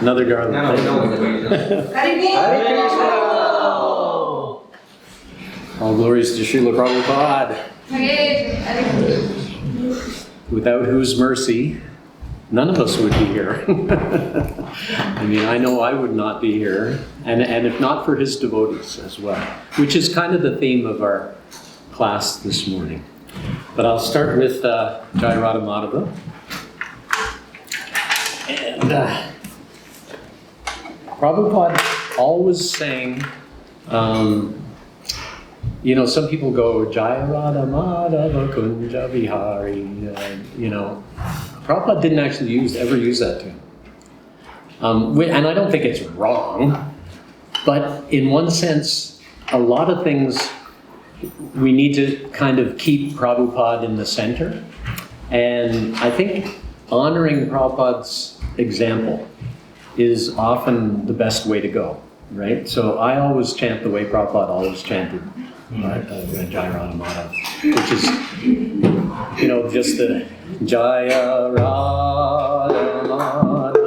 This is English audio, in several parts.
Another garland. Hare Krishna. All glories to Srila Prabhupada, without whose mercy, none of us would be here. I mean, I know I would not be here, and if not for his devotees as well, which is kind of the theme of our class this morning. But I'll start with Jai Radha Madhava. And Prabhupada always sang, you know, some people go, Jai Radha Madhava Kunja Vihari, you know. Prabhupada didn't actually ever use that tune. And I don't think it's wrong, but in one sense, a lot of things we need to kind of keep Prabhupada in the center. And I think honoring Prabhupada's example is often the best way to go, right? So I always chant the way Prabhupada always chanted Jai Radha Madhava, which is, you know, just the Jaya Radha Madhava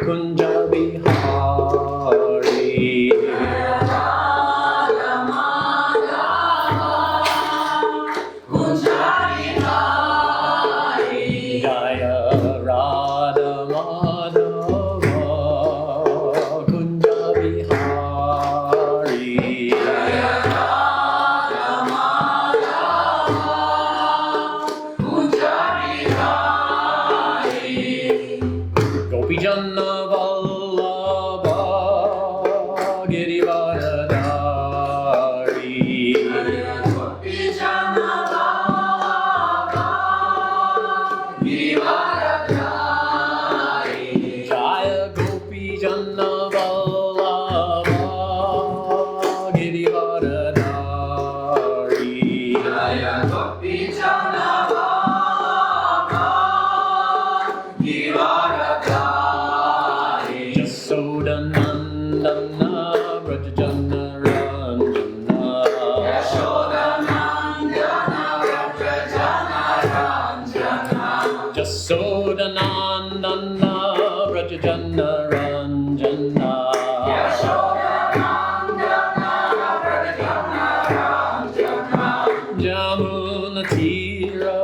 Kunja Vihari. Jaya Radha Madhava Kunja Vihari. Jaya Radha Madhava Kunja Vihari. Jaya Radha Madhava Kunja Vihari. Gopi Janna Vallabha Girivaradhari. Gopi Janna Vallabha Girivaradhari. Jaya Gopi Janna Vallabha Girivaradhari. Jaya Gopi Janna Vallabha Girivaradhari. Jasoda Nandana Vrajajana Ranjana. Jasoda Nandana Vrajajana Ranjana. Jasoda Nandana Vrajajana Ranjana. Jasoda Nandana Vrajajana Ranjana. Jamuna Tira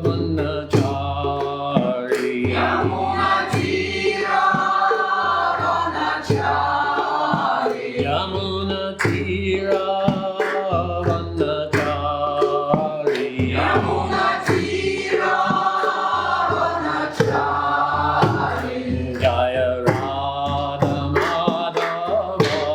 Vanachari. Jamuna Tira Vanachari. Jamuna Tira Vanachari. Jamuna Tira Vanachari. Jaya Radha Madhava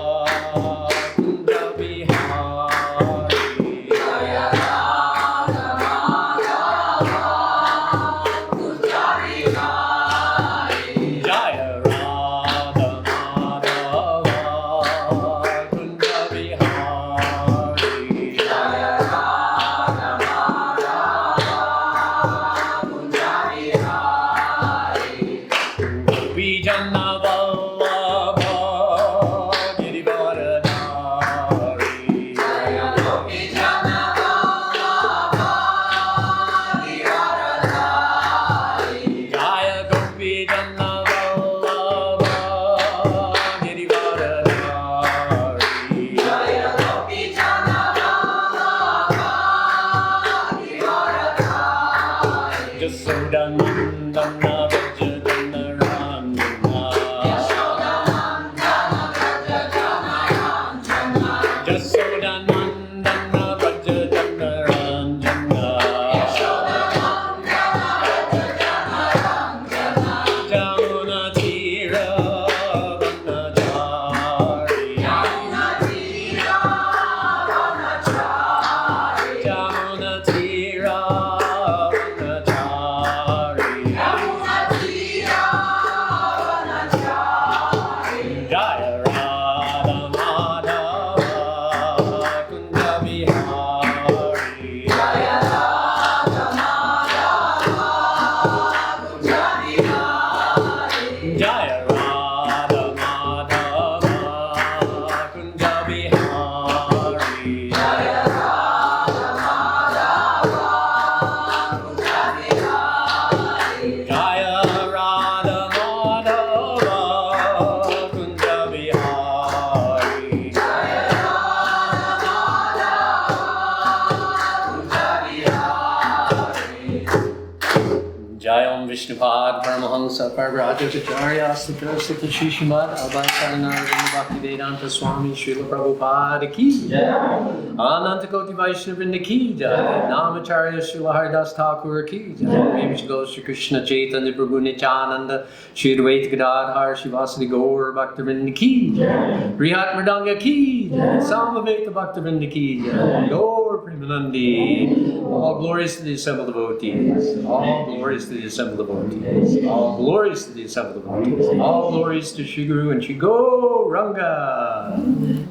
Paramahamsa Parvrajacharya Sutta Sutta Shishimad Abhidhāsyati Bhaktivedanta Swami Srila Prabhupada Ki Ananta Koti Vaishnavrinda Ki Jai Namacharya Srila Haridas Thakur Ki Jai Vimsically Shri Krishna Chaitanya Prabhu Nityananda Shri Advaita Gadadhar Shivasadi Gaur Bhaktivinoda Ki Jai Brihat Mridanga Ki Jai Samaveta Bhaktivinoda Ki Jai Gaur Premanandi. All glories to the assembled devotees. All glories to the assembled devotees. All glories to the assembled devotees. All glories to Shri Guru and Shri Gauranga.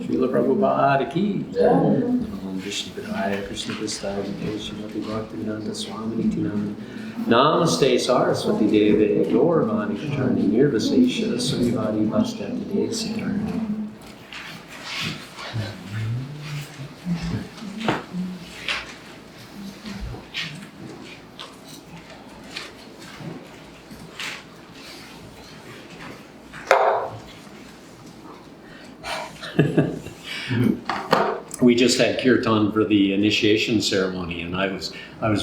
Srila Prabhupada Ki Jai. Om Krishna Bhaktivedanta Swami Nityananda. Namaste Saraswati Deve Gauravani Pacharni Nirvaseśya Surivadi Vastyati Desikarni. We just had kirtan for the initiation ceremony, and I was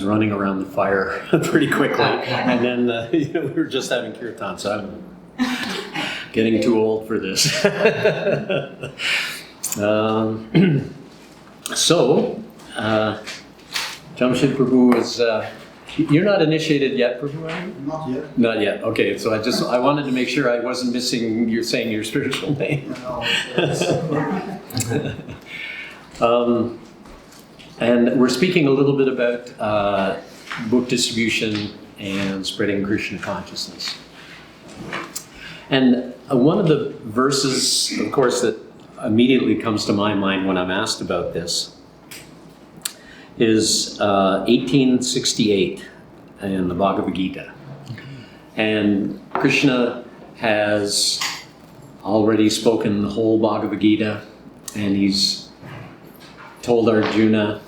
running around the fire pretty quickly, and then we were just having kirtan, so I'm getting too old for this. Jamshid Prabhu is. You're not initiated yet, Prabhu, are you? Not yet. Not yet. Okay, so I wanted to make sure I wasn't missing you saying your spiritual name. And we're speaking a little bit about book distribution and spreading Krishna consciousness. And one of the verses, of course, that immediately comes to my mind when I'm asked about this is 1868 in the Bhagavad-Gītā. And Krishna has already spoken the whole Bhagavad-Gītā, and he's told Arjuna,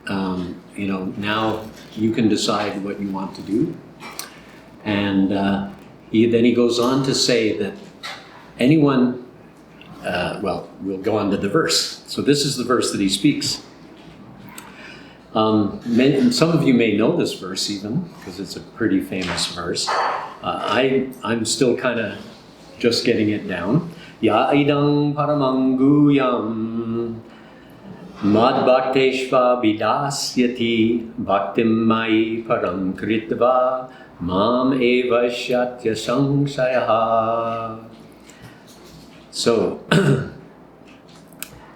now you can decide what you want to do. And then he goes on to say that anyone, we'll go on to the verse. So this is the verse that he speaks. Some of you may know this verse even, because it's a pretty famous verse. I'm still kind of just getting it down. idaṁ paramaṁ guhyaṁ mad-bhakteṣv abhidhāsyati bhaktiṁ mayi parāṁ kṛtvā maṁ evaiṣyaty asaṁśayaḥ. So,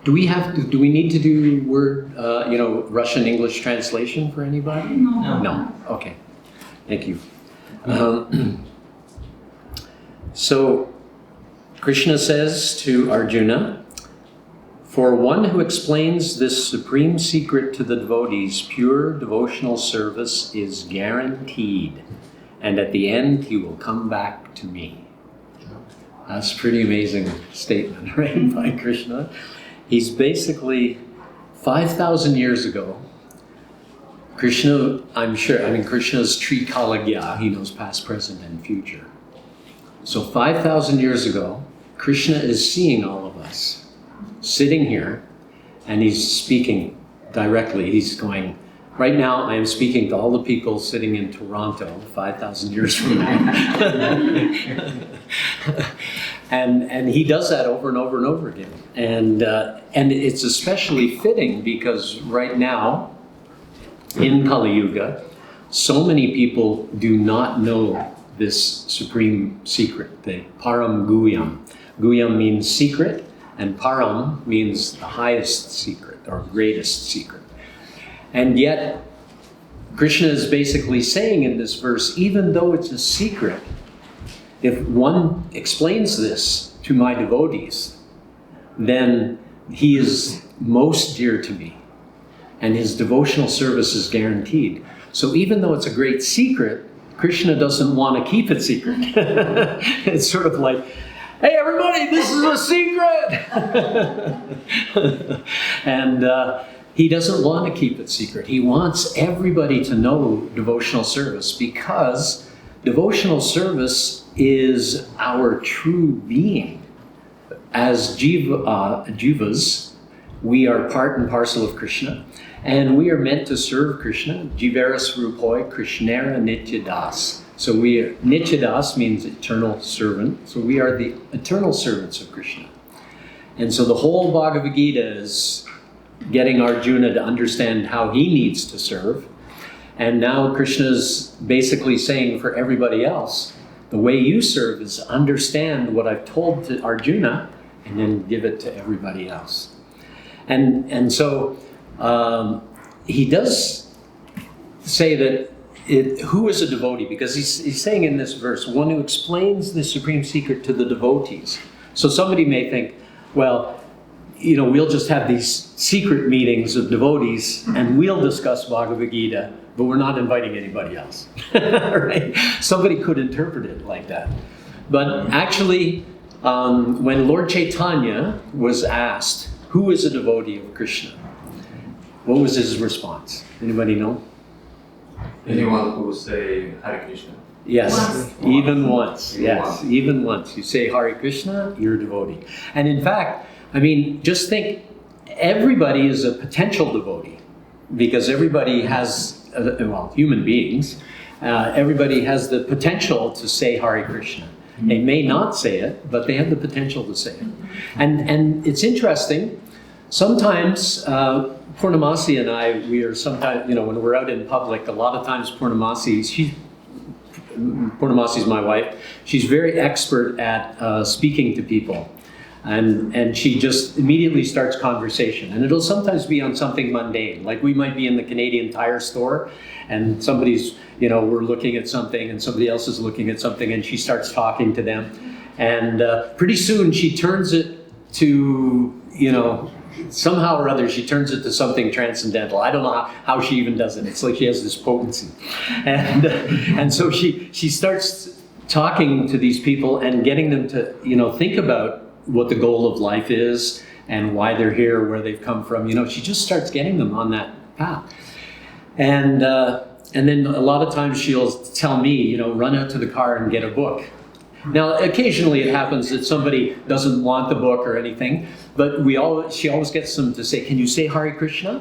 do we need to do Russian English translation for anybody? No. Okay. Thank you. So, Krishna says to Arjuna, "For one who explains this supreme secret to the devotees, pure devotional service is guaranteed, and at the end he will come back to me." That's a pretty amazing statement, right, by Krishna. He's basically, 5,000 years ago, Krishna, Krishna's Trikalagya, he knows past, present, and future. So 5,000 years ago, Krishna is seeing all of us, sitting here, and he's speaking directly. He's going, right now I am speaking to all the people sitting in Toronto 5,000 years from now. And he does that over and over and over again. And it's especially fitting because right now, in Kali Yuga, so many people do not know this supreme secret, the parāṁ guhyaṁ. Guhyaṁ means secret, and parāṁ means the highest secret or greatest secret. And yet, Krishna is basically saying in this verse, even though it's a secret, if one explains this to my devotees, then he is most dear to me, and his devotional service is guaranteed. So even though it's a great secret, Krishna doesn't want to keep it secret. It's sort of like, hey everybody, this is a secret! And he doesn't want to keep it secret. He wants everybody to know devotional service because devotional service is our true being. As jivas, we are part and parcel of Krishna, and we are meant to serve Krishna. Jivaras rupoi Krishnera nityadas So we are, Nityadas means eternal servant. So we are the eternal servants of Krishna. And so the whole Bhagavad-Gītā is getting Arjuna to understand how he needs to serve. And now Krishna's basically saying for everybody else, the way you serve is understand what I've told to Arjuna and then give it to everybody else. And so he does say that who is a devotee? Because he's saying in this verse, one who explains the supreme secret to the devotees. So somebody may think, well, we'll just have these secret meetings of devotees and we'll discuss Bhagavad-Gītā, but we're not inviting anybody else. Right? Somebody could interpret it like that. But actually, when Lord Chaitanya was asked, who is a devotee of Krishna? What was his response? Anybody know? Anyone who say Hare Krishna. Yes, even once. Yes, even once. You say Hare Krishna, you're a devotee. And in fact, just think, everybody is a potential devotee because everybody has, human beings, everybody has the potential to say Hare Krishna. They may not say it, but they have the potential to say it. And it's interesting, sometimes Purnamasi and I, we are sometimes, when we're out in public, a lot of times Purnamasi's my wife, she's very expert at speaking to people. And she just immediately starts conversation. And it'll sometimes be on something mundane. Like we might be in the Canadian Tire store and somebody's, we're looking at something and somebody else is looking at something and she starts talking to them. And pretty soon she turns it to, somehow or other, she turns it to something transcendental. I don't know how she even does it. It's like she has this potency. And so she starts talking to these people and getting them to, think about what the goal of life is and why they're here, where they've come from. She just starts getting them on that path. And then a lot of times she'll tell me, run out to the car and get a book. Now, occasionally it happens that somebody doesn't want the book or anything, but she always gets them to say, can you say Hare Krishna?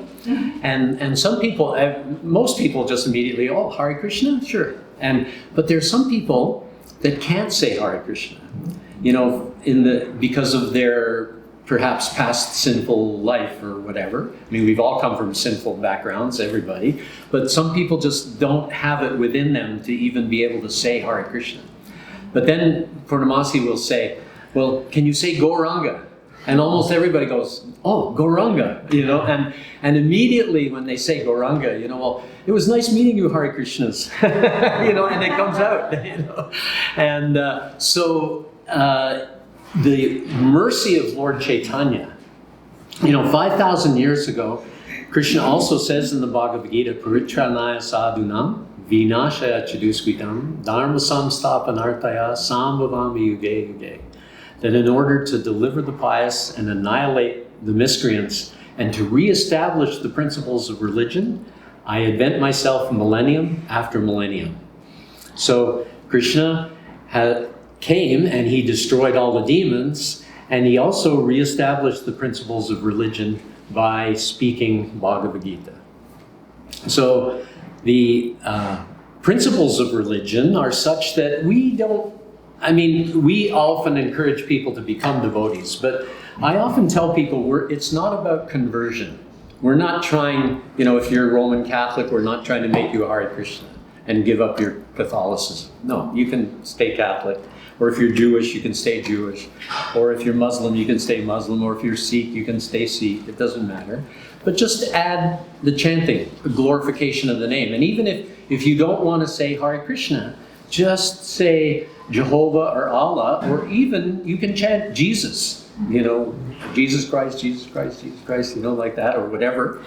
And some people, most people just immediately, oh, Hare Krishna? Sure. But there's some people that can't say Hare Krishna, because of their perhaps past sinful life or whatever. We've all come from sinful backgrounds, everybody, but some people just don't have it within them to even be able to say Hare Krishna. But then Purnamasi will say, well, can you say Gauranga? And almost everybody goes, oh, Gauranga, and immediately when they say Gauranga, well, it was nice meeting you, Hare Krishnas, and it comes out, And so the mercy of Lord Chaitanya, 5,000 years ago, Krishna also says in the Bhagavad-Gītā, Paritranaya sadhunam, vinashaya chaduskritam, dharma samstapanartaya, sambhavami yuge yuge. That in order to deliver the pious and annihilate the miscreants and to reestablish the principles of religion, I invent myself millennium after millennium. So Krishna came and he destroyed all the demons, and he also reestablished the principles of religion by speaking Bhagavad-Gītā. So the principles of religion are such that we often encourage people to become devotees, but I often tell people it's not about conversion. We're not trying, if you're Roman Catholic, we're not trying to make you a Hare Krishna and give up your Catholicism. No, you can stay Catholic. Or if you're Jewish, you can stay Jewish. Or if you're Muslim, you can stay Muslim. Or if you're Sikh, you can stay Sikh. It doesn't matter. But just add the chanting, the glorification of the name. And even if you don't want to say Hare Krishna, just say Jehovah or Allah, or even you can chant Jesus. Jesus Christ, Jesus Christ, Jesus Christ, like that, or whatever.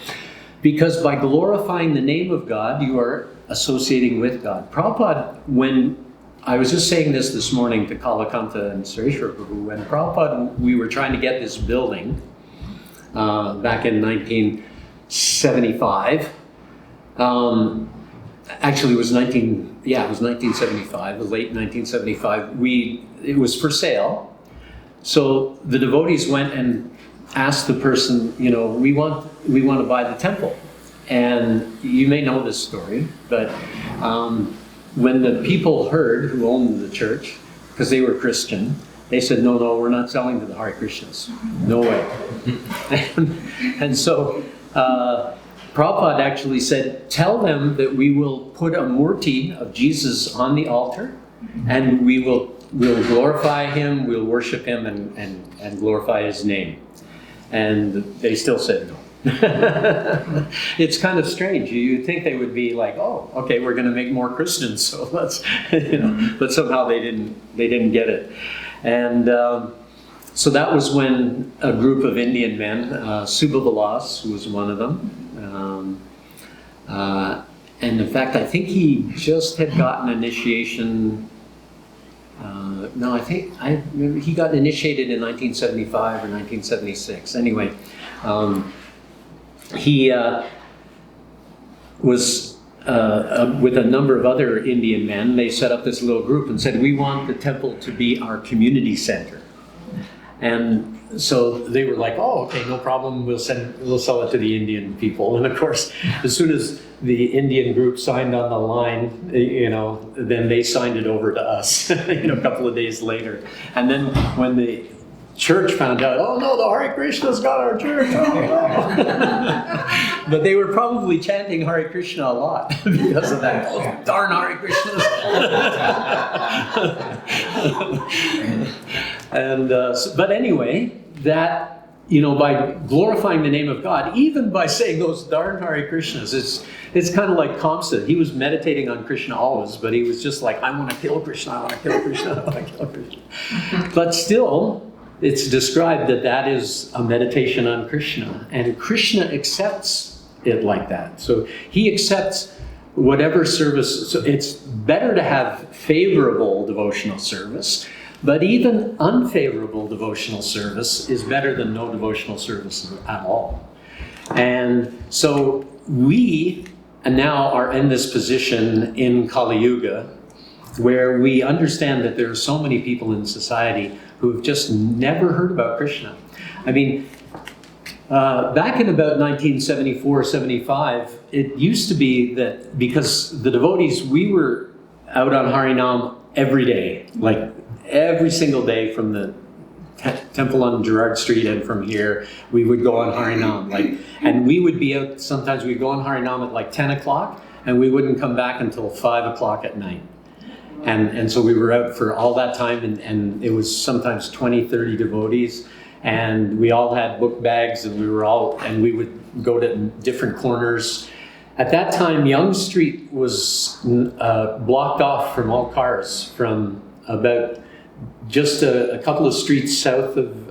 Because by glorifying the name of God, you are associating with God. Prabhupada, when I was just saying this morning to Kalakanta and Sureshwar Prabhu, when Prabhupada, we were trying to get this building back in 1975. Actually, it was 1975, the late 1975. It was for sale. So the devotees went and asked the person, we want to buy the temple. And you may know this story, but when the people heard who owned the church, because they were Christian, they said, no, we're not selling to the Hare Krishnas. No way. and so Prabhupada actually said, tell them that we will put a murti of Jesus on the altar, and we'll glorify him, we'll worship him, and glorify his name. And they still said no. It's kind of strange. You'd think they would be like, oh, okay, we're going to make more Christians, so let's, but somehow they didn't get it. And so that was when a group of Indian men, Subhavilas was one of them, and in fact, I think he just had gotten initiation. No, I think he got initiated in 1975 or 1976. Anyway, he was with a number of other Indian men. They set up this little group and said, we want the temple to be our community center. And so they were like, oh, okay, no problem. We'll sell it to the Indian people. And of course, as soon as the Indian group signed on the line, then they signed it over to us, a couple of days later. And then when the church found out, oh no, the Hare Krishna's got our church. Oh, no. But they were probably chanting Hare Krishna a lot because of that. Oh, darn Hare Krishnas. And but anyway, that by glorifying the name of God, even by saying those darn Hare Krishnas, it's kind of like Kamsa. He was meditating on Krishna always, but he was just like, I want to kill Krishna, I want to kill Krishna, I want to kill Krishna. But still, it's described that is a meditation on Krishna, and Krishna accepts it like that. So he accepts whatever service. So it's better to have favorable devotional service, but even unfavorable devotional service is better than no devotional service at all. And so we now are in this position in Kali Yuga where we understand that there are so many people in society who have just never heard about Krishna. I mean, back in about 1974, 75, it used to be that because the devotees, we were out on Harinam every day, like every single day from the temple on Gerrard Street and from here, we would go on Harinam. And we would be out, sometimes we'd go on Harinam at like 10 o'clock, and we wouldn't come back until 5 o'clock at night. And so we were out for all that time, and it was sometimes 20, 30 devotees, and we all had book bags, and we would go to different corners. At that time, Yonge Street was blocked off from all cars from about just a couple of streets south of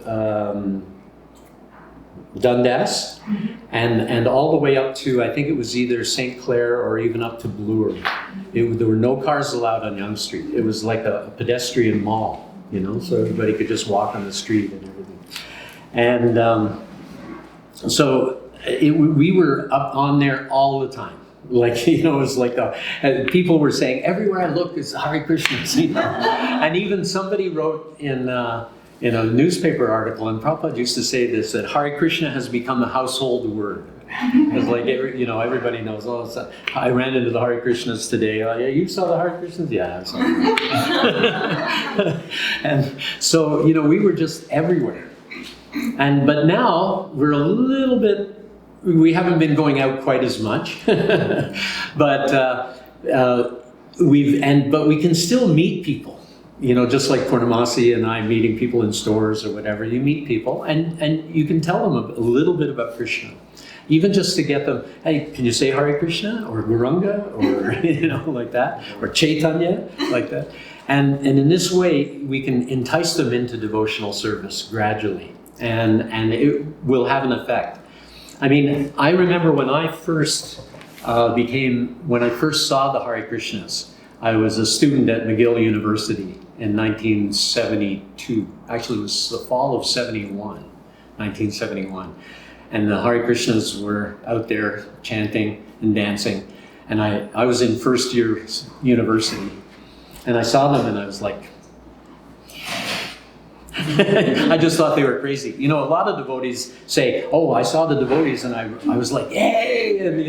Dundas, and all the way up to, I think it was either St. Clair or even up to Bloor. There were no cars allowed on Yonge Street. It was like a pedestrian mall, so everybody could just walk on the street and everything. And so we were up on there all the time. It was like people were saying, everywhere I look is Hare Krishna. And even somebody wrote in a newspaper article, and Prabhupada used to say this, that Hare Krishna has become a household word. It's like, everybody knows, I ran into the Hare Krishnas today. Oh, yeah, you saw the Hare Krishnas? Yeah, I saw them. And so, we were just everywhere. But now we're a little bit, we haven't been going out quite as much, but we can still meet people. Just like Purnamasi and I meeting people in stores or whatever, you meet people and you can tell them a little bit about Krishna. Even just to get them, hey, can you say Hare Krishna or Guranga or, like that, or Chaitanya, like that. And in this way, we can entice them into devotional service gradually, and it will have an effect. I mean, I remember when I first saw the Hare Krishnas, I was a student at McGill University in 1972. Actually, it was the fall of 1971. And the Hare Krishnas were out there chanting and dancing. And I was in first year university. And I saw them and I was like, I just thought they were crazy. A lot of devotees say, oh, I saw the devotees and I was like, yay! And,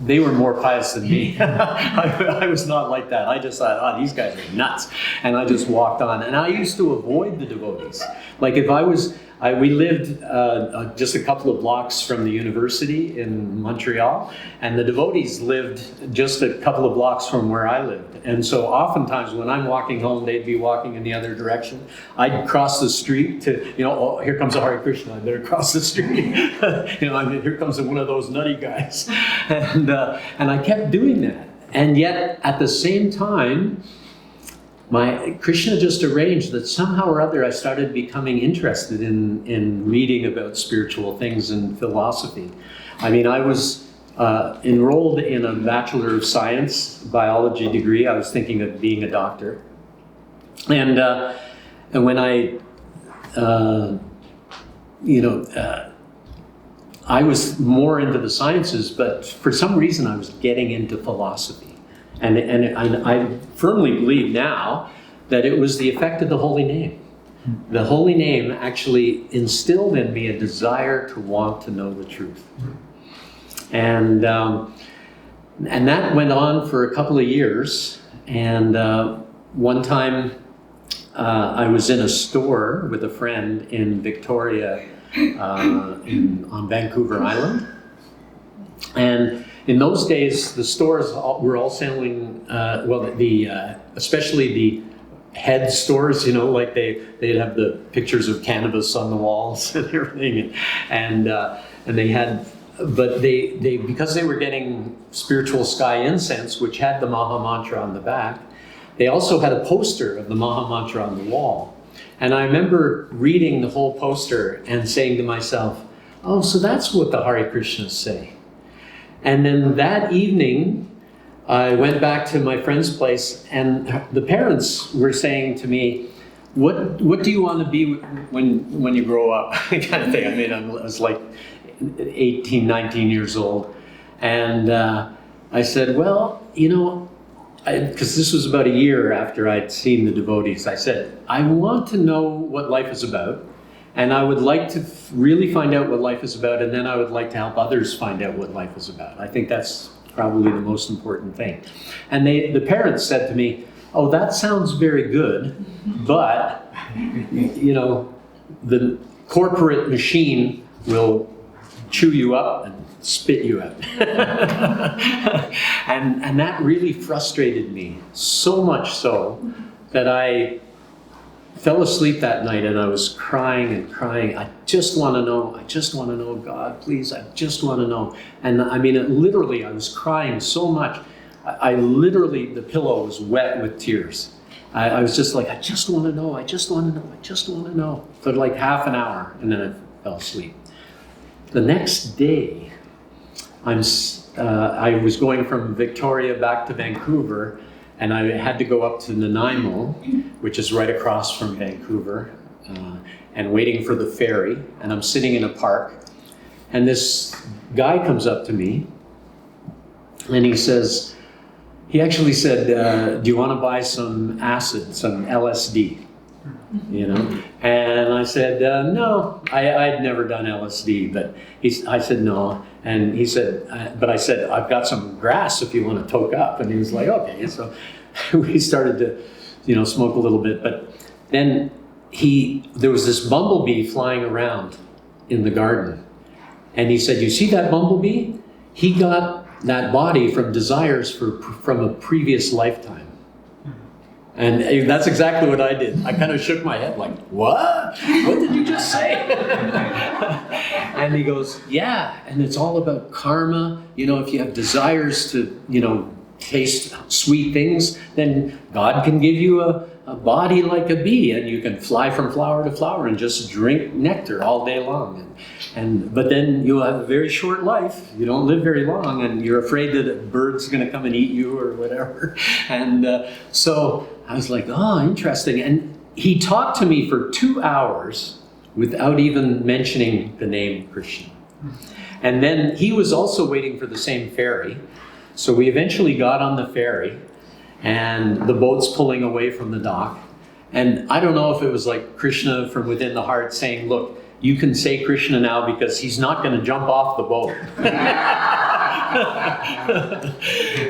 they were more pious than me. I was not like that. I just thought, oh, these guys are nuts. And I just walked on. And I used to avoid the devotees. Like if we lived just a couple of blocks from the university in Montreal, and the devotees lived just a couple of blocks from where I lived. And so oftentimes when I'm walking home, they'd be walking in the other direction. I'd cross the street to, oh, here comes a Hare Krishna, I better cross the street. Here comes one of those nutty guys. And I kept doing that. And yet at the same time, Krishna just arranged that somehow or other I started becoming interested in reading about spiritual things and philosophy. I mean, I was enrolled in a Bachelor of Science biology degree. I was thinking of being a doctor. And when I was more into the sciences, but for some reason I was getting into philosophy. And I firmly believe now that it was the effect of the holy name. The holy name actually instilled in me a desire to want to know the truth. And that went on for a couple of years. And one time I was in a store with a friend in Victoria on Vancouver Island. And in those days, the stores were all selling, especially the head stores, like they'd have the pictures of cannabis on the walls and everything. And they had, but they because they were getting spiritual sky incense, which had the Maha Mantra on the back, they also had a poster of the Maha Mantra on the wall. And I remember reading the whole poster and saying to myself, oh, so that's what the Hare Krishnas say. And then that evening, I went back to my friend's place, and the parents were saying to me, what do you want to be when you grow up? Kind of thing. I mean, I was like 18, 19 years old. And I said, well, because this was about a year after I'd seen the devotees, I said, I want to know what life is about. And I would like to really find out what life is about, and then I would like to help others find out what life is about. I think that's probably the most important thing. And the parents said to me, oh, that sounds very good, but, the corporate machine will chew you up and spit you out. and that really frustrated me, so much so that I fell asleep that night and I was crying and crying. I just want to know, God, please, I just want to know. And I mean, literally, I was crying so much. I literally, the pillow was wet with tears. I was just like, I just want to know. For like half an hour, and then I fell asleep. The next day, I was going from Victoria back to Vancouver, and I had to go up to Nanaimo, which is right across from Vancouver, and waiting for the ferry. And I'm sitting in a park, and this guy comes up to me, and he actually said, do you want to buy some acid, some LSD? And I said, no, I'd never done LSD, but I said, no. And he said, but I said, I've got some grass if you want to toke up. And he was like, okay. So we started to, smoke a little bit. But then there was this bumblebee flying around in the garden. And he said, you see that bumblebee? He got that body from desires from a previous lifetime. And that's exactly what I did. I kind of shook my head like, what? What did you just say? And he goes, yeah, and it's all about karma. If you have desires to, taste sweet things, then God can give you a body like a bee, and you can fly from flower to flower and just drink nectar all day long. But then you'll have a very short life. You don't live very long, and you're afraid that a bird's going to come and eat you or whatever. And so I was like, oh, interesting. And he talked to me for 2 hours without even mentioning the name Krishna. And then he was also waiting for the same ferry. So we eventually got on the ferry, and the boat's pulling away from the dock. And I don't know if it was like Krishna from within the heart saying, look, you can say Krishna now because he's not going to jump off the boat.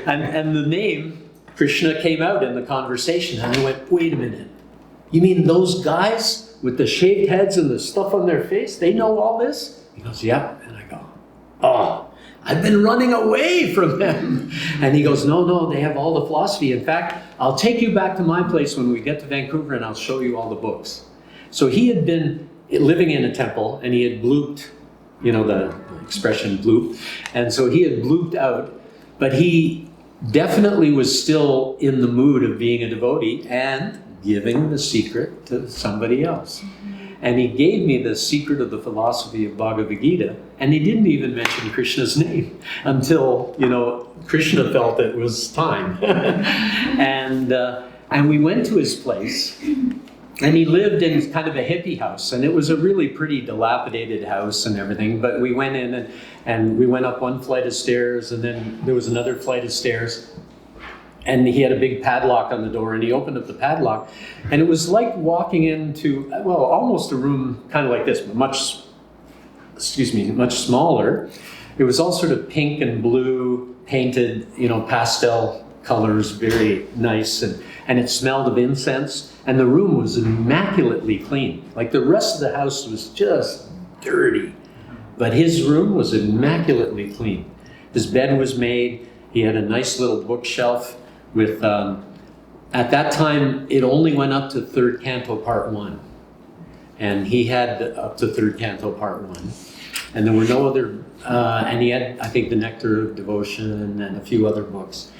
And the name Krishna came out in the conversation, and I went, wait a minute. You mean those guys with the shaved heads and the stuff on their face, they know all this? He goes, yeah. And I go, oh, I've been running away from them. And he goes, no, they have all the philosophy. In fact, I'll take you back to my place when we get to Vancouver and I'll show you all the books. So he had been living in a temple and he had blooped, the expression bloop. And so he had blooped out, but he definitely was still in the mood of being a devotee and giving the secret to somebody else. And he gave me the secret of the philosophy of Bhagavad-Gītā, and he didn't even mention Krishna's name until, Krishna felt it was time. And we went to his place, and he lived in kind of a hippie house, and it was a really pretty dilapidated house and everything, but we went in and we went up one flight of stairs, and then there was another flight of stairs. And he had a big padlock on the door, and he opened up the padlock, and it was like walking into, almost a room kind of like this, but much smaller. It was all sort of pink and blue, painted, pastel colors, very nice, and it smelled of incense, and the room was immaculately clean. Like the rest of the house was just dirty, but his room was immaculately clean. His bed was made, he had a nice little bookshelf, with, at that time, it only went up to third canto part 1. And he had up to third canto part 1. And there were no other, and he had, I think, the Nectar of Devotion and a few other books.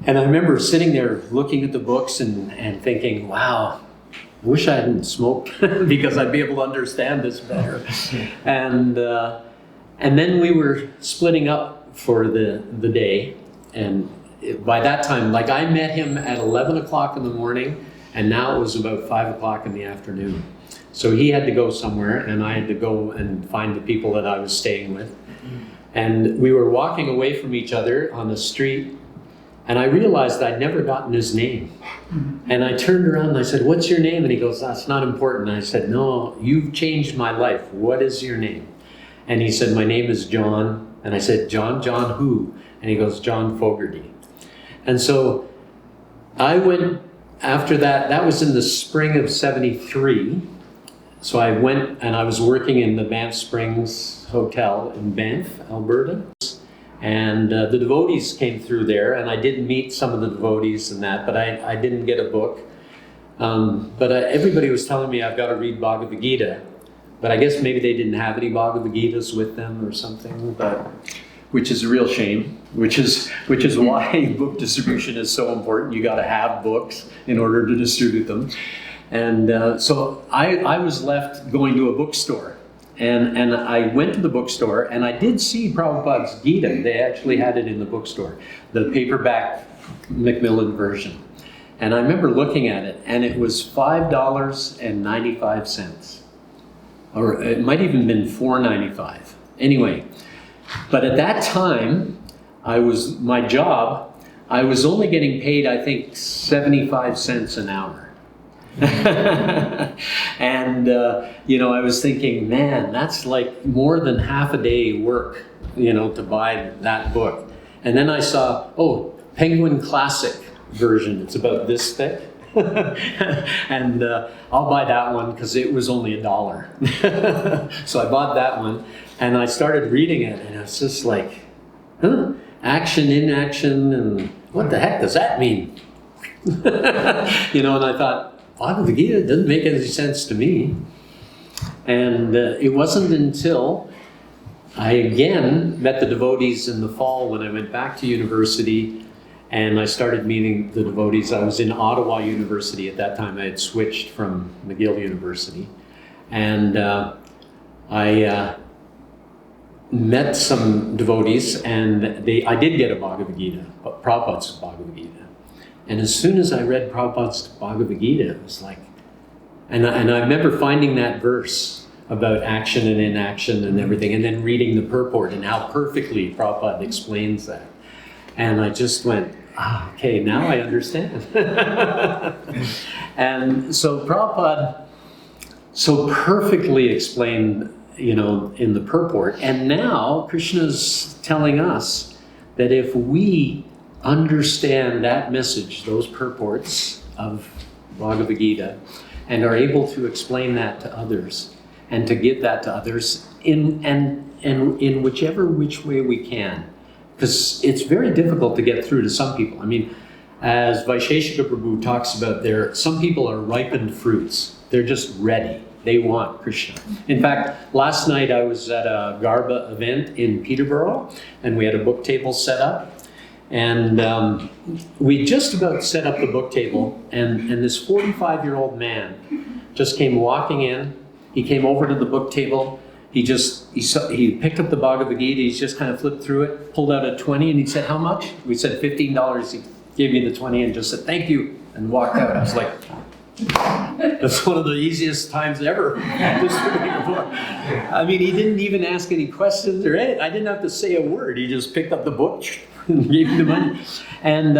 And I remember sitting there looking at the books and thinking, wow, I wish I hadn't smoked because I'd be able to understand this better. And then we were splitting up for the day. And by that time, I met him at 11 o'clock in the morning, and now it was about 5 o'clock in the afternoon. So he had to go somewhere, and I had to go and find the people that I was staying with. And we were walking away from each other on the street, and I realized I'd never gotten his name. And I turned around and I said, what's your name? And he goes, that's not important. And I said, no, you've changed my life. What is your name? And he said, my name is John. And I said, John who? And he goes, John Fogarty. And so I went after that. That was in the spring of '73. So I went and I was working in the Banff Springs Hotel in Banff, Alberta. And the devotees came through there, and I did meet some of the devotees and that, but I didn't get a book. But everybody was telling me I've got to read Bhagavad-Gītā. But I guess maybe they didn't have any Bhagavad-Gītas with them or something, which is a real shame, which is why book distribution is so important. You got to have books in order to distribute them. And so I was left going to a bookstore. And I went to the bookstore, and I did see Prabhupada's Gita. They actually had it in the bookstore, the paperback Macmillan version. And I remember looking at it, and it was $5.95. Or it might even been $4.95. Anyway. But at that time, I was only getting paid, I think, 75 cents an hour. And, I was thinking, man, that's like more than half a day work, to buy that book. And then I saw, Penguin Classic version. It's about this thick. And I'll buy that one because it was only $1. So I bought that one, and I started reading it, and it's just like, action, inaction, and what the heck does that mean? And I thought, Bhagavad-Gītā doesn't make any sense to me. And it wasn't until I again met the devotees in the fall when I went back to university, and I started meeting the devotees. I was in Ottawa University at that time. I had switched from McGill University. And I met some devotees, and I did get a Bhagavad-Gītā, Prabhupada's Bhagavad-Gītā. And as soon as I read Prabhupada's Bhagavad-Gītā, it was like, and I remember finding that verse about action and inaction and everything, and then reading the purport and how perfectly Prabhupada explains that. And I just went, okay, now I understand. And so Prabhupada so perfectly explained in the purport. And now Krishna's telling us that if we understand that message, those purports of Bhagavad-Gītā, and are able to explain that to others and to give that to others in which way we can, because it's very difficult to get through to some people. I mean, as Vaisheshika Prabhu talks about, some people are ripened fruits. They're just ready. They want Krishna. In fact, last night I was at a Garba event in Peterborough, and we had a book table set up. And we just about set up the book table, and this 45-year-old man just came walking in. He came over to the book table. He picked up the Bhagavad-Gītā. He just kind of flipped through it, pulled out a 20, and he said, "How much?" We said $15. He gave me the 20 and just said, "Thank you," and walked out. I was like, that's one of the easiest times ever. Just reading a book. I mean, he didn't even ask any questions or anything. I didn't have to say a word. He just picked up the book and gave me the money. And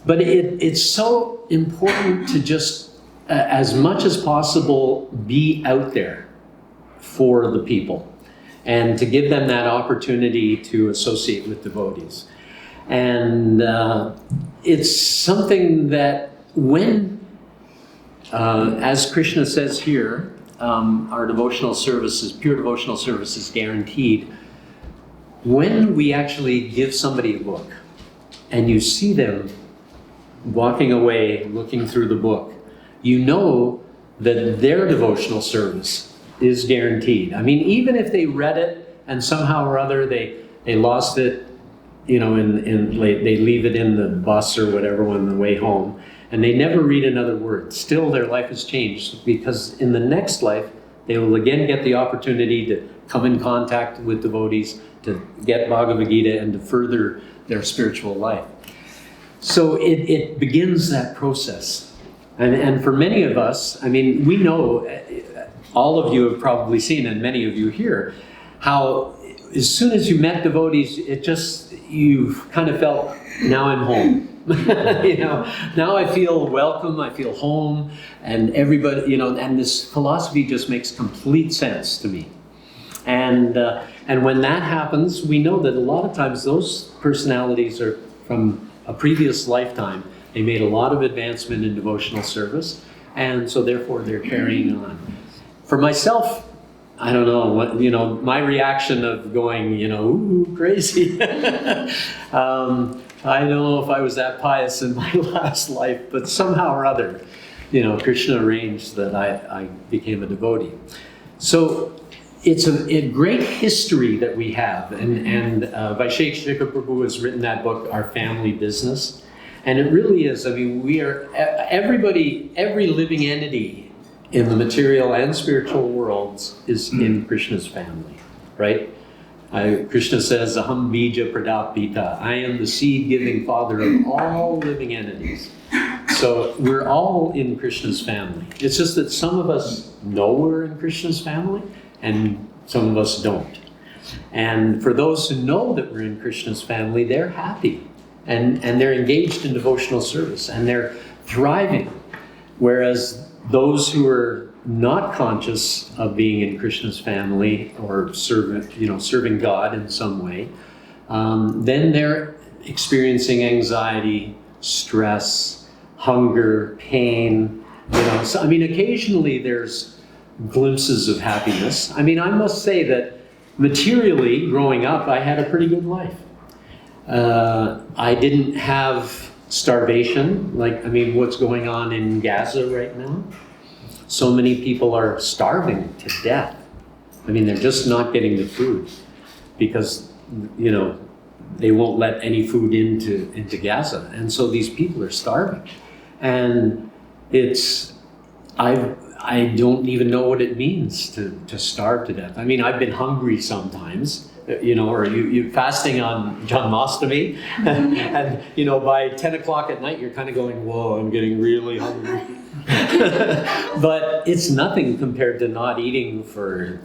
but it's so important to just, as much as possible, be out there for the people and to give them that opportunity to associate with devotees. And it's something that when, as Krishna says here, our devotional services, pure devotional service is guaranteed. When we actually give somebody a book and you see them walking away looking through the book, you know that their devotional service is guaranteed. I mean, even if they read it and somehow or other they lost it, they leave it in the bus or whatever on the way home, and they never read another word, still their life has changed, because in the next life they will again get the opportunity to come in contact with devotees, to get Bhagavad-Gītā, and to further their spiritual life. So it begins that process. And for many of us, I mean, we know, all of you have probably seen, and many of you here, how as soon as you met devotees, you've kind of felt, now I'm home. Now I feel welcome, I feel home, and everybody, and this philosophy just makes complete sense to me. And when that happens, we know that a lot of times those personalities are from a previous lifetime. They made a lot of advancement in devotional service, and so therefore they're carrying on. For myself, I don't know what, my reaction of going, ooh, crazy. I don't know if I was that pious in my last life, but somehow or other, Krishna arranged that I became a devotee. So it's a great history that we have, and Vaisheshika Prabhu has written that book, Our Family Business, and it really is. I mean, we are, every living entity in the material and spiritual worlds is in Krishna's family, right? Krishna says, Aham bija pradapita. I am the seed-giving father of all living entities. So we're all in Krishna's family. It's just that some of us know we're in Krishna's family, and some of us don't. And for those who know that we're in Krishna's family, they're happy, and they're engaged in devotional service, and they're thriving. Whereas those who are not conscious of being in Krishna's family or serving God in some way, then they're experiencing anxiety, stress, hunger, pain. So, I mean, occasionally there's glimpses of happiness. I mean, I must say that materially, growing up, I had a pretty good life. I didn't have starvation, what's going on in Gaza right now. So many people are starving to death. I mean, they're just not getting the food because, they won't let any food into Gaza. And so these people are starving. And I don't even know what it means to starve to death. I mean, I've been hungry sometimes, or you fasting on Janmashtami, and by 10 o'clock at night, you're kind of going, whoa, I'm getting really hungry. But it's nothing compared to not eating for,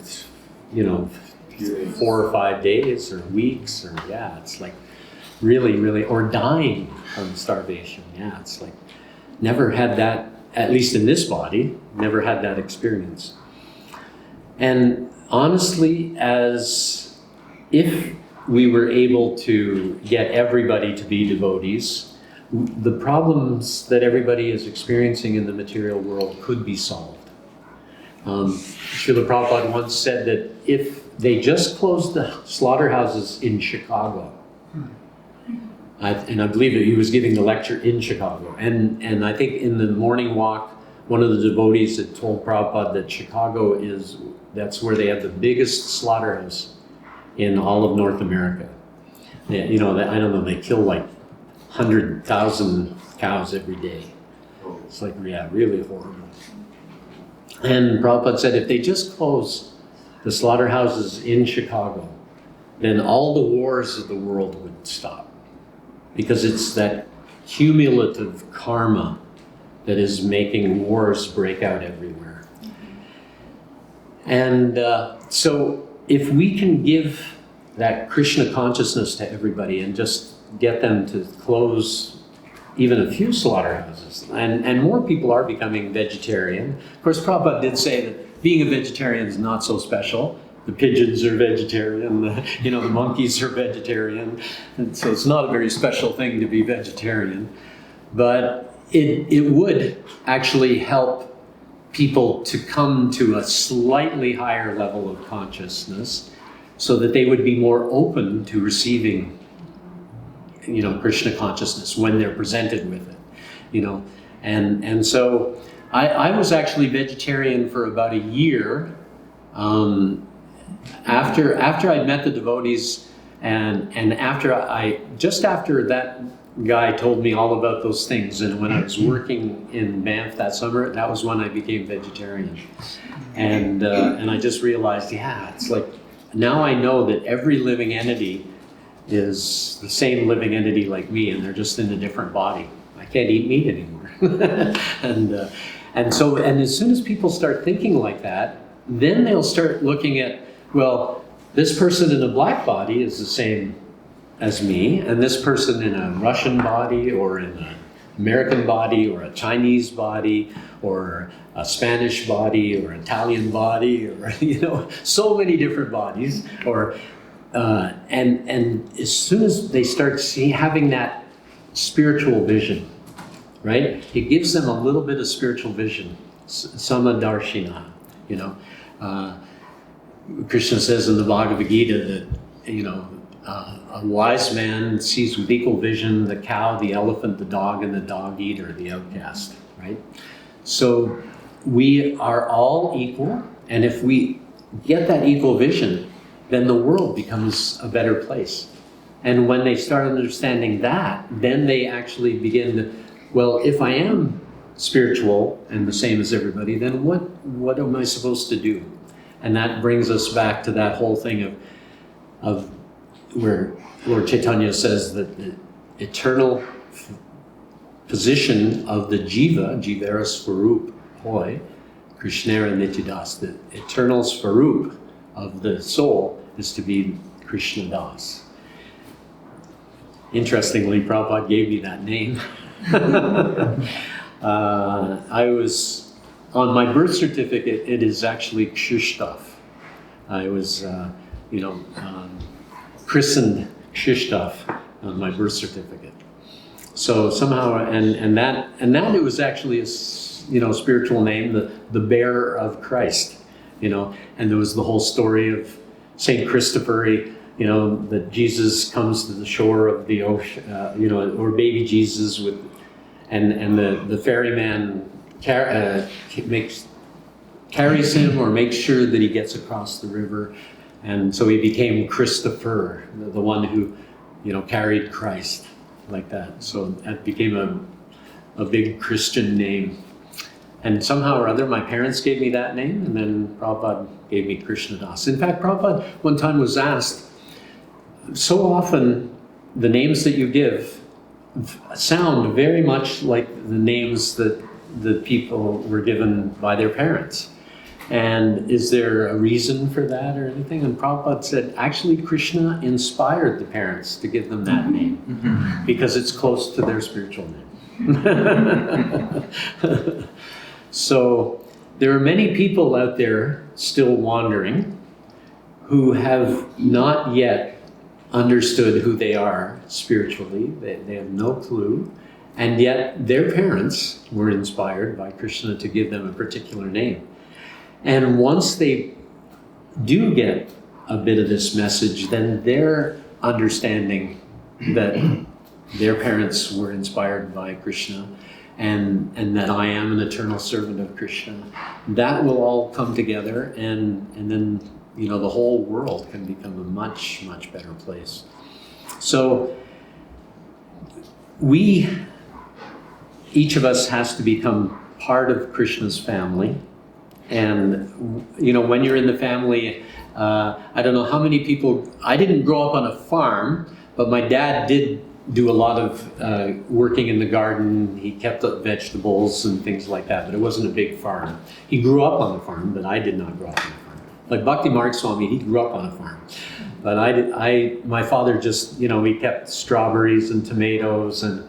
4 or 5 days or weeks, or it's like really, or dying from starvation. Yeah, it's like never had that, at least in this body, never had that experience. And honestly, as if we were able to get everybody to be devotees, the problems that everybody is experiencing in the material world could be solved. Srila Prabhupada once said that if they just closed the slaughterhouses in Chicago, and I believe that he was giving the lecture in Chicago, and I think in the morning walk, one of the devotees had told Prabhupada that Chicago that's where they have the biggest slaughterhouse in all of North America. I don't know, they kill like 100,000 cows every day. It's like, yeah, really horrible. And Prabhupada said if they just close the slaughterhouses in Chicago, then all the wars of the world would stop. Because it's that cumulative karma that is making wars break out everywhere. And so if we can give that Krishna consciousness to everybody and just get them to close even a few slaughterhouses, and more people are becoming vegetarian. Of course, Prabhupada did say that being a vegetarian is not so special. The pigeons are vegetarian, the monkeys are vegetarian, and so it's not a very special thing to be vegetarian. But it would actually help people to come to a slightly higher level of consciousness so that they would be more open to receiving Krishna consciousness when they're presented with it, and so I was actually vegetarian for about a year after I'd met the devotees, and after that guy told me all about those things, and when I was working in Banff that summer, that was when I became vegetarian, and I just realized, it's like now I know that every living entity is the same living entity like me, and they're just in a different body. I can't eat meat anymore. and as soon as people start thinking like that, then they'll start looking at, well, this person in a black body is the same as me, and this person in a Russian body, or in an American body, or a Chinese body, or a Spanish body, or Italian body, or so many different bodies, and as soon as they start having that spiritual vision, right? It gives them a little bit of spiritual vision, samadarshina. Krishna says in the Bhagavad-gītā that a wise man sees with equal vision the cow, the elephant, the dog, and the dog eater, the outcast, right? So we are all equal, and if we get that equal vision, then the world becomes a better place. And when they start understanding that, then they actually begin to, well, if I am spiritual and the same as everybody, then what am I supposed to do? And that brings us back to that whole thing of where Lord Chaitanya says that the eternal position of the jiva, jivara svarup hoy, Kṛṣṇa nityadas, the eternal svarup of the soul is to be Krishna Das. Interestingly, Prabhupada gave me that name. I was, on my birth certificate, it is actually Kṣṇa. I was, christened Kṣṇa on my birth certificate. So somehow, and that it was actually a, spiritual name, the bearer of Christ. And there was the whole story of Saint Christopher, that Jesus comes to the shore of the ocean, or baby Jesus and the ferryman carries him or makes sure that he gets across the river, and so he became Christopher, the one who, carried Christ like that. So that became a big Christian name. And somehow or other, my parents gave me that name, and then Prabhupada gave me KrishnaDas. In fact, Prabhupada one time was asked, so often the names that you give sound very much like the names that the people were given by their parents. And is there a reason for that or anything? And Prabhupada said, actually, Krishna inspired the parents to give them that name because it's close to their spiritual name. So there are many people out there still wandering, who have not yet understood who they are spiritually. They have no clue. And yet their parents were inspired by Krishna to give them a particular name. And once they do get a bit of this message, then their understanding that their parents were inspired by Krishna and that I am an eternal servant of Krishna, that will all come together, and then the whole world can become a much, much better place. So each of us has to become part of Krishna's family. And when you're in the family, I don't know how many people, I didn't grow up on a farm, but my dad did do a lot of working in the garden. He kept up vegetables and things like that, but it wasn't a big farm. He grew up on the farm, but I did not grow up on the farm. Like Bhakti Marg Swami, he grew up on a farm. But my father just, he kept strawberries and tomatoes and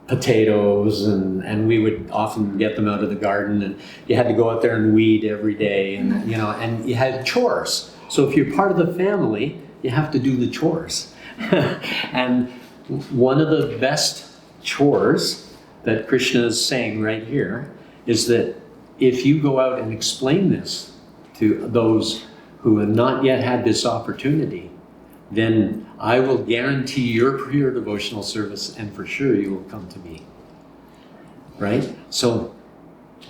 potatoes, and we would often get them out of the garden, and you had to go out there and weed every day, and and you had chores. So if you're part of the family, you have to do the chores. And one of the best chores that Krishna is saying right here is that if you go out and explain this to those who have not yet had this opportunity, then I will guarantee your pure devotional service, and for sure you will come to me. Right? So,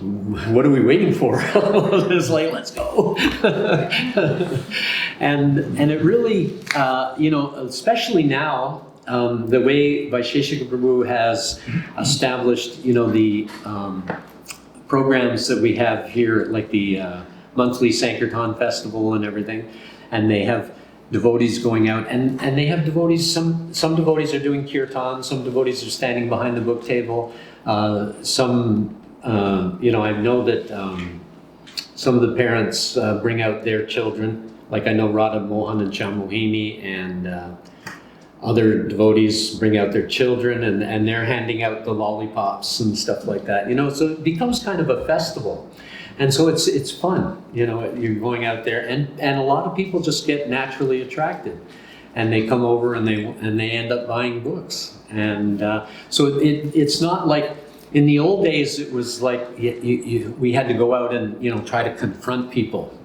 what are we waiting for? It's like, let's go. and it really, especially now, the way Vaisheshika Prabhu has established, the programs that we have here, like the monthly Sankirtan festival and everything, and they have devotees going out, and they have devotees, some devotees are doing kirtan, some devotees are standing behind the book table, I know that some of the parents bring out their children, like I know Radha Mohan and Chamohini, and other devotees bring out their children, and they're handing out the lollipops and stuff like that, so it becomes kind of a festival. And so it's fun, you're going out there, and a lot of people just get naturally attracted, and they come over and they end up buying books. And so it's not like, in the old days it was like we had to go out and try to confront people,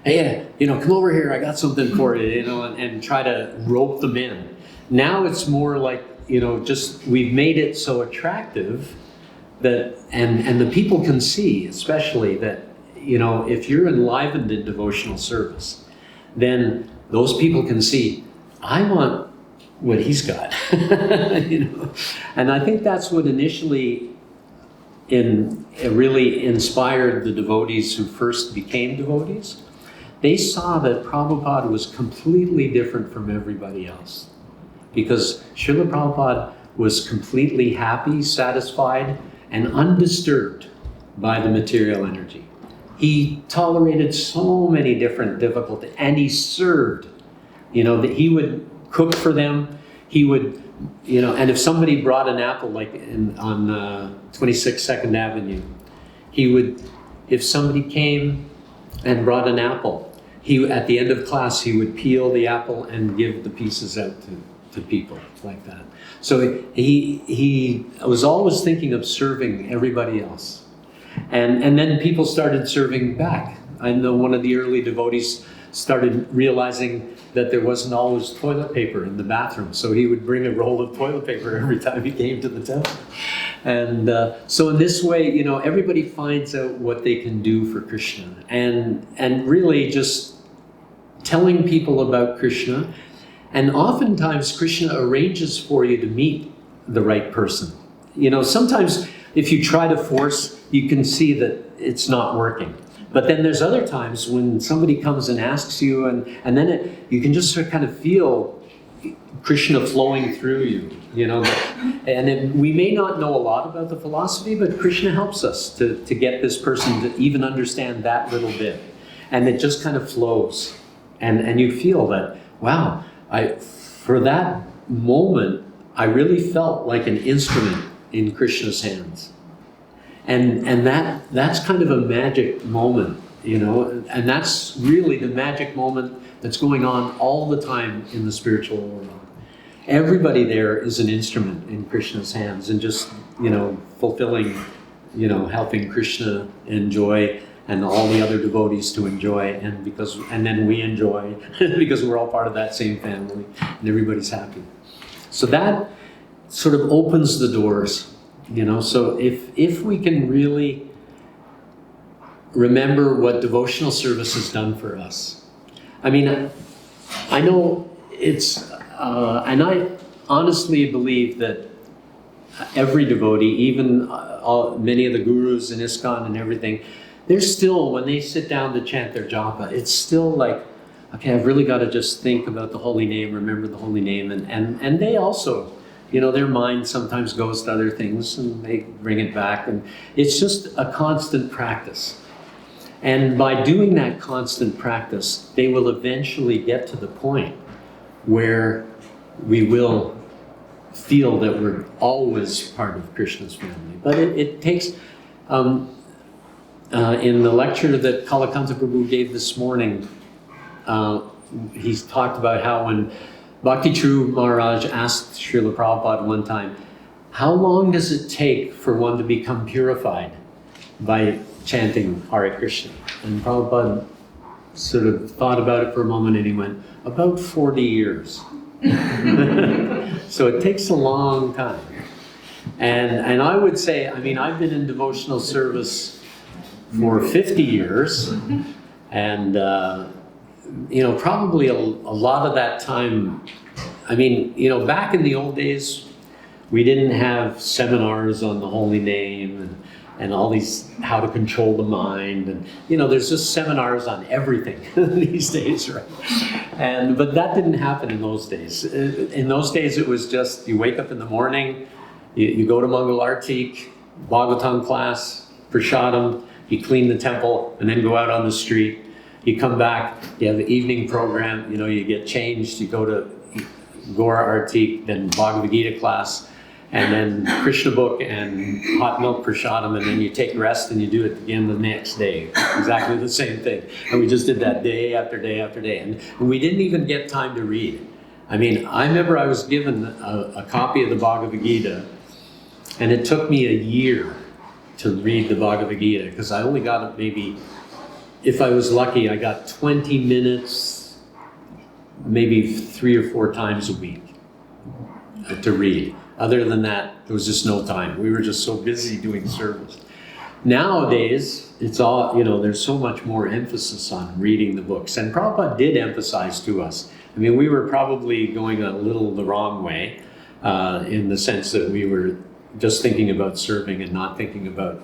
hey, come over here, I got something for you, and try to rope them in. Now it's more like, just we've made it so attractive that, and the people can see, especially, that, if you're enlivened in devotional service, then those people can see, I want what he's got, And I think that's what initially really inspired the devotees who first became devotees. They saw that Prabhupada was completely different from everybody else, because Srila Prabhupada was completely happy, satisfied, and undisturbed by the material energy. He tolerated so many different difficulties, and he served. That he would cook for them. He would, and if somebody brought an apple, like on 26 2nd Avenue, he would, if somebody came and brought an apple, at the end of class, he would peel the apple and give the pieces out to people like that. So he was always thinking of serving everybody else. And then people started serving back. I know one of the early devotees started realizing that there wasn't always toilet paper in the bathroom, so he would bring a roll of toilet paper every time he came to the temple. And so in this way, everybody finds out what they can do for Krishna, and really just telling people about Krishna. And oftentimes Krishna arranges for you to meet the right person. Sometimes if you try to force, you can see that it's not working. But then there's other times when somebody comes and asks you, and then you can just sort of kind of feel Krishna flowing through you, And we may not know a lot about the philosophy, but Krishna helps us to get this person to even understand that little bit. And it just kind of flows. And you feel that, wow, for that moment, I really felt like an instrument in Krishna's hands. And that's kind of a magic moment you know, and that's really the magic moment that's going on all the time in the spiritual world. Everybody there is an instrument in Krishna's hands, and just, you know, fulfilling, you know, helping Krishna enjoy and all the other devotees to enjoy, and then we enjoy because we're all part of that same family and everybody's happy. So that sort of opens the doors, you know. So if we can really remember what devotional service has done for us. I mean, I know it's, and I honestly believe that every devotee, even many of the gurus in ISKCON and everything, they're still, when they sit down to chant their japa, it's still like, okay, I've really got to just think about the holy name, remember the holy name, and they also, you know, their mind sometimes goes to other things and they bring it back, and it's just a constant practice. And by doing that constant practice, they will eventually get to the point where we will feel that we're always part of Krishna's family. But it takes, in the lecture that Kalakanta Prabhu gave this morning, he's talked about how when Bhakti Maharaj asked Srila Prabhupada one time, how long does it take for one to become purified by chanting Hare Krishna? And Prabhupada sort of thought about it for a moment and he went, about 40 years. So it takes a long time. And I would say, I mean, I've been in devotional service for 50 years, and you know, probably a lot of that time, I mean, you know, back in the old days, we didn't have seminars on the holy name and all these, how to control the mind, and you know, there's just seminars on everything these days, right? But that didn't happen in those days. In those days, it was just, you wake up in the morning, you go to Mangal Artik, Bhagavatam class, Prasadam, you clean the temple, and then go out on the street. You come back, you have the evening program, you know, you get changed, you go to Gora Artik, then Bhagavad-Gītā class, and then Krishna book and hot milk prasadam, and then you take rest and you do it again the next day. Exactly the same thing. And we just did that day after day after day. And we didn't even get time to read. I mean, I remember I was given a copy of the Bhagavad-Gītā, and it took me a year to read the Bhagavad-Gītā, because I only got it maybe, if I was lucky, I got 20 minutes, maybe 3 or 4 times a week to read. Other than that, there was just no time. We were just so busy doing service. Nowadays, it's all, you know, there's so much more emphasis on reading the books. And Prabhupada did emphasize to us. I mean, we were probably going a little the wrong way, in the sense that we were just thinking about serving and not thinking about,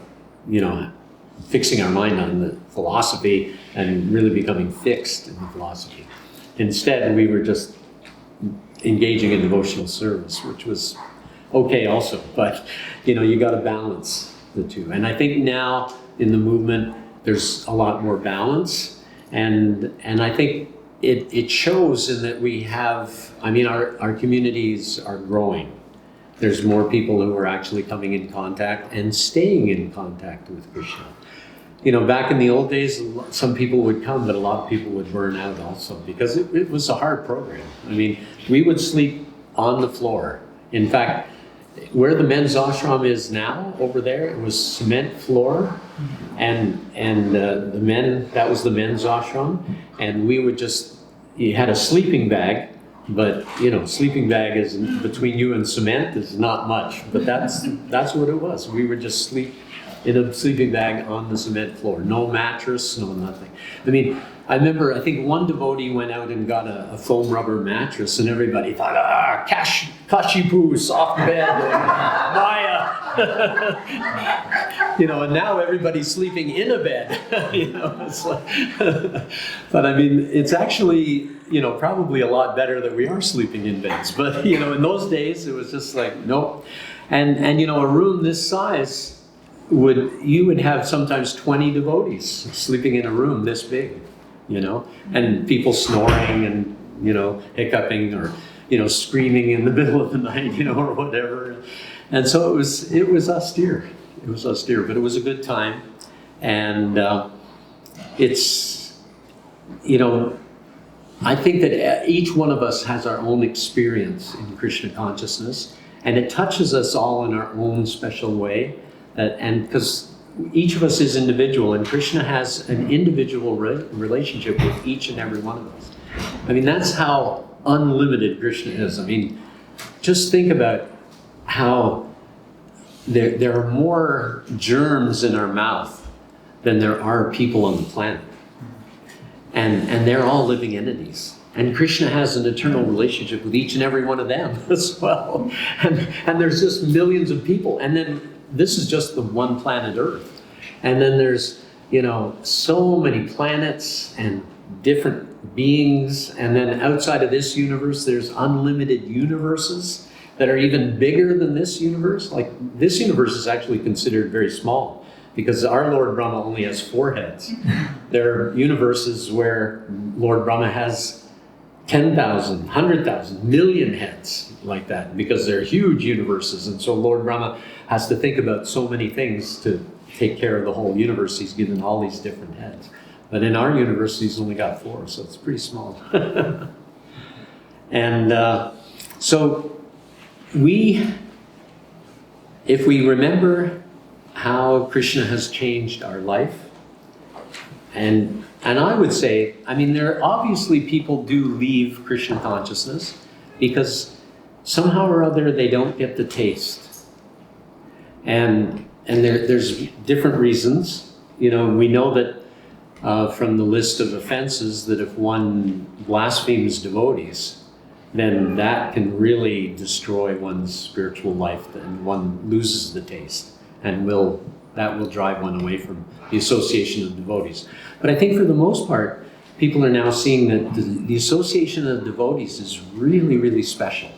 you know, fixing our mind on the philosophy and really becoming fixed in the philosophy. Instead, we were just engaging in devotional service, which was okay also, but you know, you got to balance the two. And I think now in the movement, there's a lot more balance, and I think it shows in that we have, I mean, our communities are growing. There's more people who are actually coming in contact and staying in contact with Krishna. You know, back in the old days, some people would come, but a lot of people would burn out also, because it was a hard program. I mean, we would sleep on the floor. In fact, where the men's ashram is now, over there, it was cement floor, and the men, that was the men's ashram, and we would just, you had a sleeping bag, but you know, sleeping bag is between you and cement is not much, but that's what it was. We would just sleep in a sleeping bag on the cement floor. No mattress, no nothing. I mean, I remember, I think one devotee went out and got a foam rubber mattress, and everybody thought, Kashipu, soft bed, Maya. You know, and now everybody's sleeping in a bed. You know, it's like, but I mean, it's actually, you know, probably a lot better that we are sleeping in beds. But, you know, in those days, it was just like, nope. And you know, a room this size, you would have sometimes 20 devotees sleeping in a room this big, you know, and people snoring and, you know, hiccuping or, you know, screaming in the middle of the night, you know, or whatever. And so it was austere. It was austere, but it was a good time. And it's, you know, I think that each one of us has our own experience in Krishna consciousness, and it touches us all in our own special way. And because each of us is individual, and Krishna has an individual relationship with each and every one of us. I mean, that's how unlimited Krishna is. I mean, just think about how there are more germs in our mouth than there are people on the planet. And they're all living entities. And Krishna has an eternal relationship with each and every one of them as well. And there's just millions of people. And then this is just the one planet Earth. And then there's, you know, so many planets and different beings. And then outside of this universe, there's unlimited universes that are even bigger than this universe. Like, this universe is actually considered very small, because our Lord Brahma only has 4 heads. There are universes where Lord Brahma has 10,000, 100,000, million heads like that, because they're huge universes. And so Lord Brahma has to think about so many things to take care of the whole universe. He's given all these different heads. But in our universe, he's only got 4, so it's pretty small. And so if we remember how Krishna has changed our life, and I would say, I mean, there obviously people do leave Krishna consciousness because somehow or other they don't get the taste, and there's different reasons. You know, we know that from the list of offenses that if one blasphemes devotees, then that can really destroy one's spiritual life, and one loses the taste. And that will drive one away from the association of devotees. But I think for the most part, people are now seeing that the association of devotees is really, really special.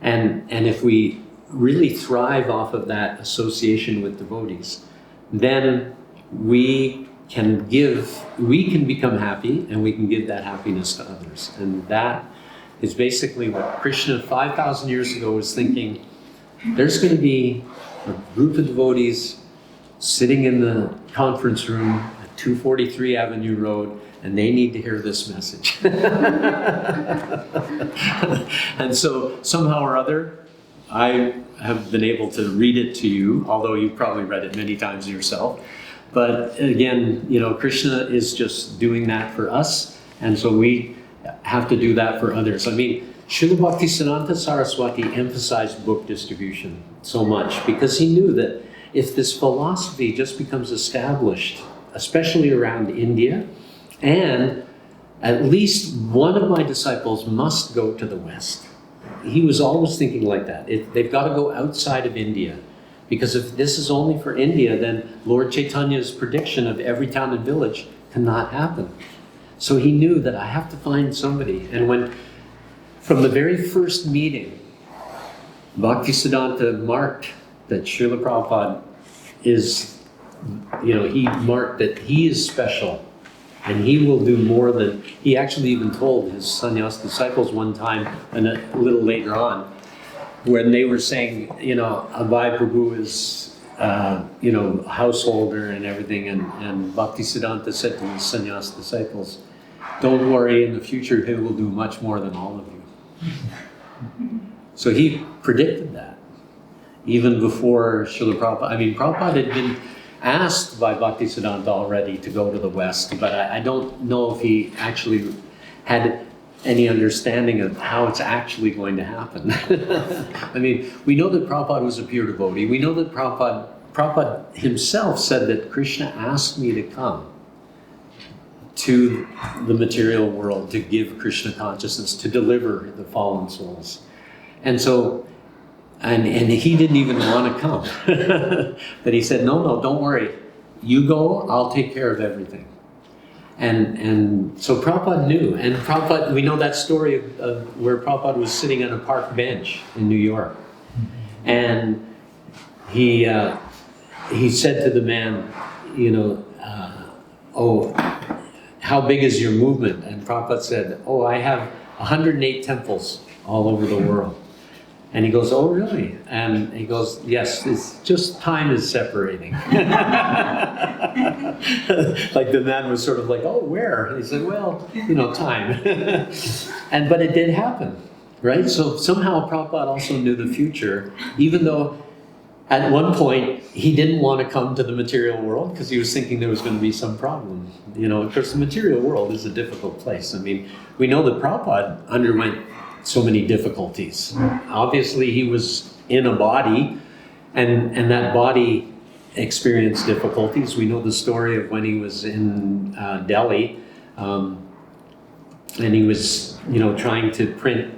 And if we really thrive off of that association with devotees, then we can become happy, and we can give that happiness to others. And that is basically what Krishna 5,000 years ago was thinking. There's going to be a group of devotees sitting in the conference room at 243 Avenue Road, and they need to hear this message. And so somehow or other, I have been able to read it to you, although you've probably read it many times yourself. But again, you know, Krishna is just doing that for us, and so we have to do that for others. I mean, Srila Bhaktisiddhanta Saraswati emphasized book distribution so much because he knew that if this philosophy just becomes established, especially around India, and at least one of my disciples must go to the West. He was always thinking like that. They've got to go outside of India, because if this is only for India, then Lord Chaitanya's prediction of every town and village cannot happen. So he knew that I have to find somebody. And from the very first meeting, Bhaktisiddhanta marked that Srila Prabhupada is, you know, he marked that he is special, and he will do more than, he actually even told his sannyas disciples one time, and a little later on, when they were saying, you know, Abhay Prabhu is, you know, householder and everything, and Bhaktisiddhanta said to his sannyas disciples, don't worry, in the future he will do much more than all of you. So he predicted that, even before Srila Prabhupada. I mean, Prabhupada had been asked by Bhaktisiddhanta already to go to the West, but I don't know if he actually had any understanding of how it's actually going to happen. I mean, we know that Prabhupada was a pure devotee. We know that Prabhupada himself said that Krishna asked me to come to the material world to give Krishna consciousness, to deliver the fallen souls. And so, and he didn't even want to come. But he said, no, don't worry. You go, I'll take care of everything. And so Prabhupada knew. And Prabhupada, we know that story of where Prabhupada was sitting on a park bench in New York. And he said to the man, you know, oh, how big is your movement? And Prabhupada said, oh, I have 108 temples all over the world. And he goes, oh, really? And he goes, yes, it's just time is separating. Like the man was sort of like, oh, where? And he said, well, time. But it did happen, right? So somehow Prabhupada also knew the future, even though at one point he didn't want to come to the material world because he was thinking there was going to be some problem. Of course, the material world is a difficult place. I mean, we know that Prabhupada underwent so many difficulties. Obviously, he was in a body, and that body experienced difficulties. We know the story of when he was in Delhi, and he was, trying to print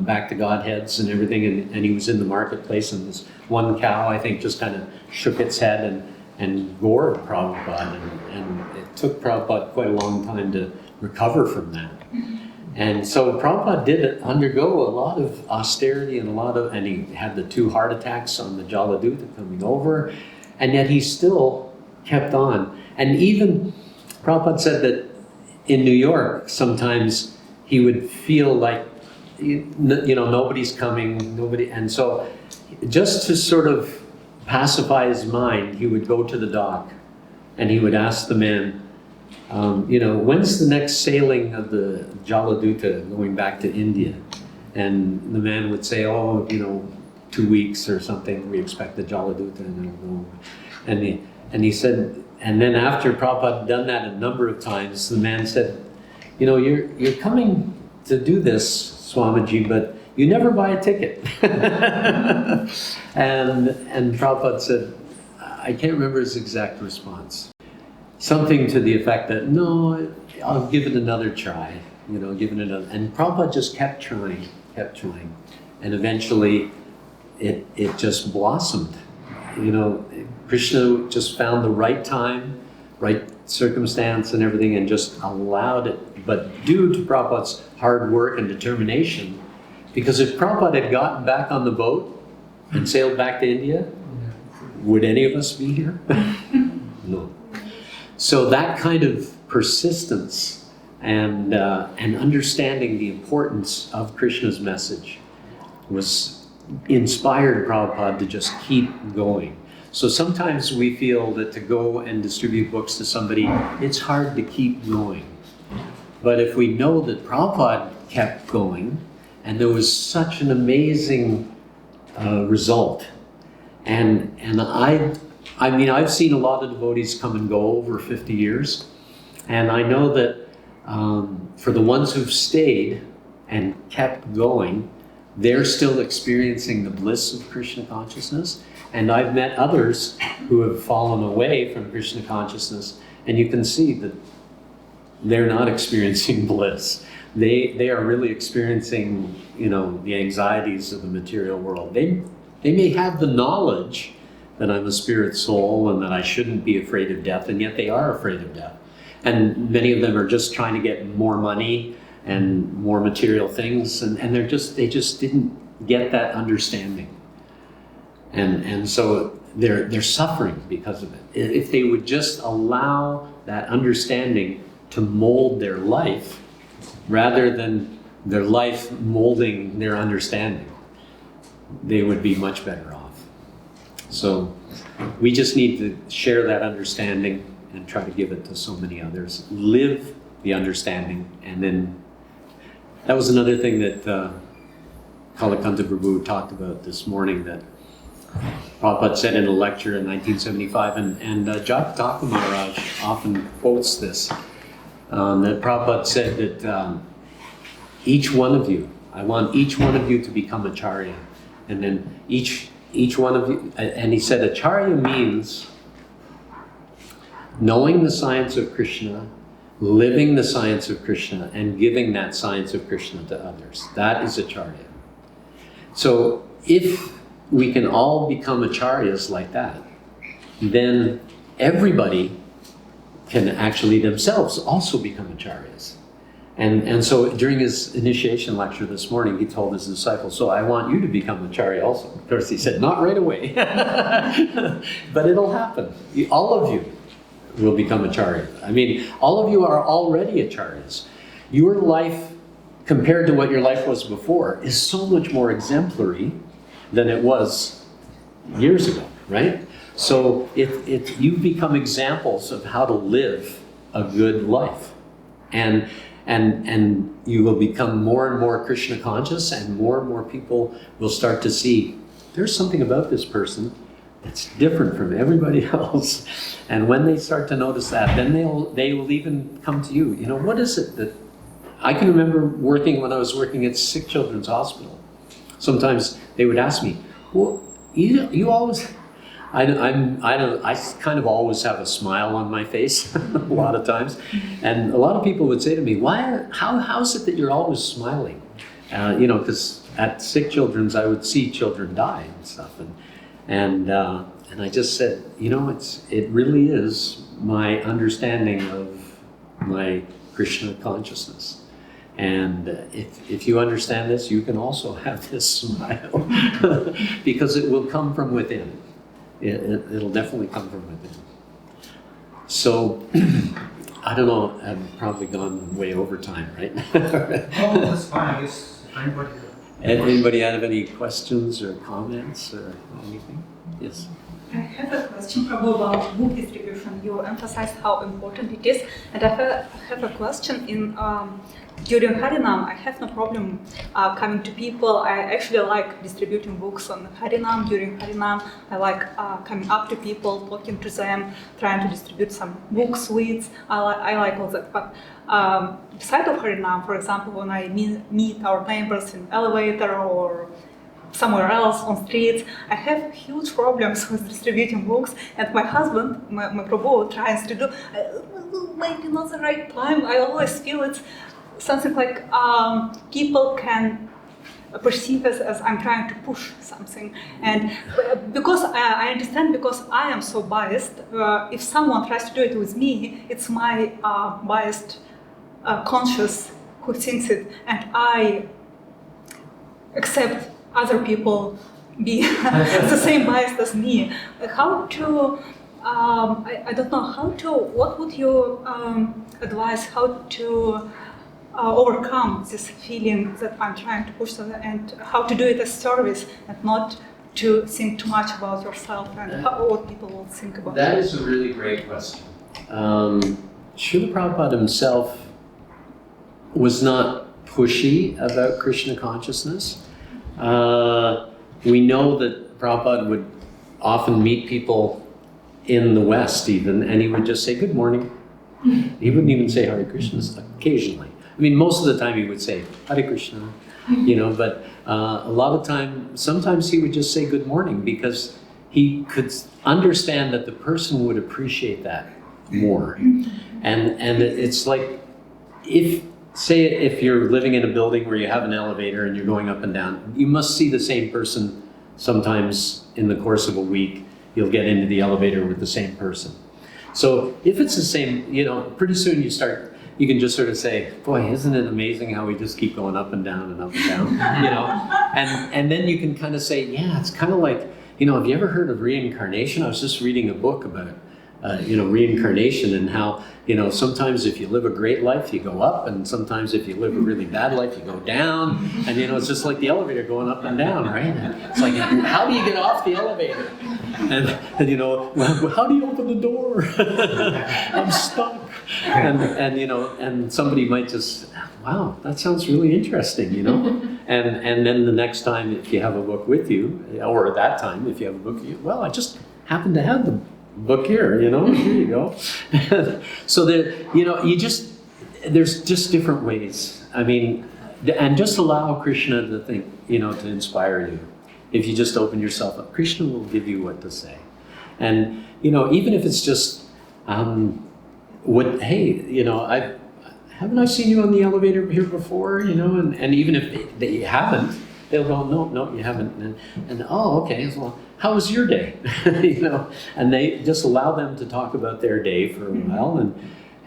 back to Godheads and everything, and he was in the marketplace, and this one cow, I think, just kind of shook its head and gored Prabhupada, and it took Prabhupada quite a long time to recover from that. And so Prabhupada did undergo a lot of austerity and he had the 2 heart attacks on the Jaladuta coming over, and yet he still kept on. And even Prabhupada said that in New York, sometimes he would feel like, nobody's coming, and so just to sort of pacify his mind, he would go to the dock and he would ask the man, when's the next sailing of the Jaladuta going back to India? And the man would say, 2 weeks or something, we expect the Jaladuta. And he said, and then after Prabhupada had done that a number of times, the man said, you're coming to do this, Swamiji, but you never buy a ticket. and Prabhupada said, I can't remember his exact response. Something to the effect that, no, I'll give it another try, give it another. And Prabhupada just kept trying. And eventually it just blossomed. Krishna just found the right time, right circumstance and everything, and just allowed it. But due to Prabhupada's hard work and determination, because if Prabhupada had gotten back on the boat and sailed back to India, would any of us be here? No. So that kind of persistence and understanding the importance of Krishna's message was inspired Prabhupada to just keep going. So sometimes we feel that to go and distribute books to somebody, it's hard to keep going. But if we know that Prabhupada kept going, and there was such an amazing result, and I've seen a lot of devotees come and go over 50 years, and I know that for the ones who've stayed and kept going, they're still experiencing the bliss of Krishna consciousness. And I've met others who have fallen away from Krishna consciousness, and you can see that they're not experiencing bliss. They are really experiencing, the anxieties of the material world. They may have the knowledge that I'm a spirit soul and that I shouldn't be afraid of death, and yet they are afraid of death. And many of them are just trying to get more money and more material things, and they just didn't get that understanding. And so they're suffering because of it. If they would just allow that understanding to mold their life, rather than their life molding their understanding, they would be much better off. So we just need to share that understanding and try to give it to so many others. Live the understanding, and then that was another thing that Kalakanta Prabhu talked about this morning, that Prabhupada said in a lecture in 1975, and Jataka Maharaj often quotes this, that Prabhupada said that each one of you, I want each one of you to become acharya. And then each one of you, and he said acharya means knowing the science of Krishna, living the science of Krishna, and giving that science of Krishna to others. That is acharya. So if we can all become acharyas like that, then everybody can actually themselves also become acharyas. And so during his initiation lecture this morning, he told his disciples, so I want you to become acharya also. Of course, he said, not right away, but it'll happen. All of you will become acharya. I mean, all of you are already acharyas. Your life, compared to what your life was before, is so much more exemplary than it was years ago, right? So you become examples of how to live a good life. And you will become more and more Krishna conscious, and more people will start to see there's something about this person that's different from everybody else. And when they start to notice that, then they will even come to you. You know, what is it that I can remember when I was working at Sick Children's Hospital. Sometimes they would ask me, "Well, you always." I kind of always have a smile on my face a lot of times, and a lot of people would say to me, how is it that you're always smiling? You know, because at Sick Children's I would see children die and stuff, and I just said, you know, it really is my understanding of my Krishna consciousness. And if you understand this, you can also have this smile because it will come from within. It'll definitely come from within. So, I don't know, I've probably gone way over time, right? Oh, that's fine, I guess Anybody have any questions or comments or anything? Yes. I have a question, Prabhu, about book distribution. You emphasized how important it is, and I have a question. During Harinam, I have no problem coming to people. I actually like distributing books on Harinam. During Harinam, I like coming up to people, talking to them, trying to distribute some book sweets. I like all that. But beside of Harinam, for example, when I meet our neighbors in elevator or somewhere else on streets, I have huge problems with distributing books, and my husband, my Prabhu, tries to do maybe not the right time. I always feel it's something like people can perceive as I'm trying to push something, and because I understand, because I am so biased, if someone tries to do it with me, it's my biased conscious who thinks it, and I accept other people be the same biased as me. How to, I don't know, what would you advise, how to overcome this feeling that I'm trying to push them, and how to do it as service and not to think too much about yourself and what people will think about you? That is a really great question. Srila Prabhupada himself was not pushy about Krishna consciousness. We know that Prabhupada would often meet people in the West even, and he would just say, "Good morning." He wouldn't even say Hare Krishna occasionally. I mean, most of the time he would say Hare Krishna, you know, but a lot of time, sometimes he would just say good morning because he could understand that the person would appreciate that more. And it's like, if you're living in a building where you have an elevator and you're going up and down, you must see the same person sometimes in the course of a week. You'll get into the elevator with the same person. So if it's the same, you know, pretty soon you can just sort of say, boy, isn't it amazing how we just keep going up and down and up and down, you know? And then you can kind of say, yeah, it's kind of like, you know, have you ever heard of reincarnation? I was just reading a book about, you know, reincarnation and how, you know, sometimes if you live a great life, you go up, and sometimes if you live a really bad life, you go down. And, you know, it's just like the elevator going up and down, right? And it's like, how do you get off the elevator? And you know, well, how do you open the door? I'm stuck. And you know, and somebody might just, wow, that sounds really interesting, you know? And then the next time if you have a book with you, or at that time if you have a book with you, well, I just happen to have the book here, you know, here you go. So there, you know, there's just different ways. I mean, and just allow Krishna to think, you know, to inspire you. If you just open yourself up, Krishna will give you what to say. And, you know, even if it's just, hey, you know, haven't I seen you on the elevator here before, you know? And even if they haven't, they'll go, no, you haven't. And oh, okay, well, how was your day? You know, and they just allow them to talk about their day for a while,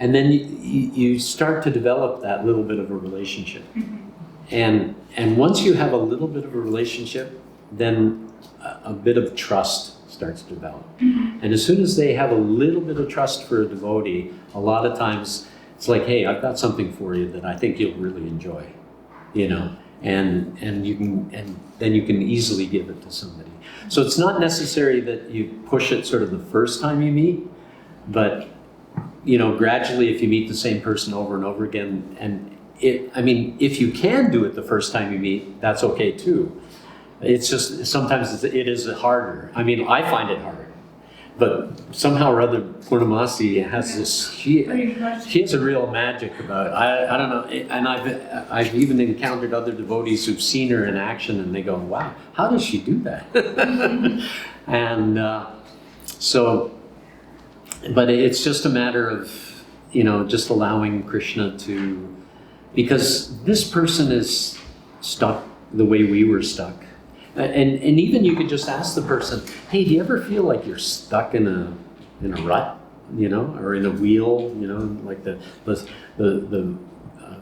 and then you start to develop that little bit of a relationship. And once you have a little bit of a relationship, then a bit of trust starts to develop. And as soon as they have a little bit of trust for a devotee, a lot of times it's like, hey, I've got something for you that I think you'll really enjoy, you know. and then you can easily give it to somebody. So it's not necessary that you push it sort of the first time you meet, but gradually, if you meet the same person over and over again, if you can do it the first time you meet, that's okay too. It's just sometimes it is harder. I find it harder, but somehow or other, Purnamasi has this. She has a real magic about it. I don't know, and I've even encountered other devotees who've seen her in action, and they go, "Wow, how does she do that?" And but it's just a matter of just allowing Krishna to, because this person is stuck the way we were stuck. And even you could just ask the person, hey, do you ever feel like you're stuck in a rut, or in a wheel, like the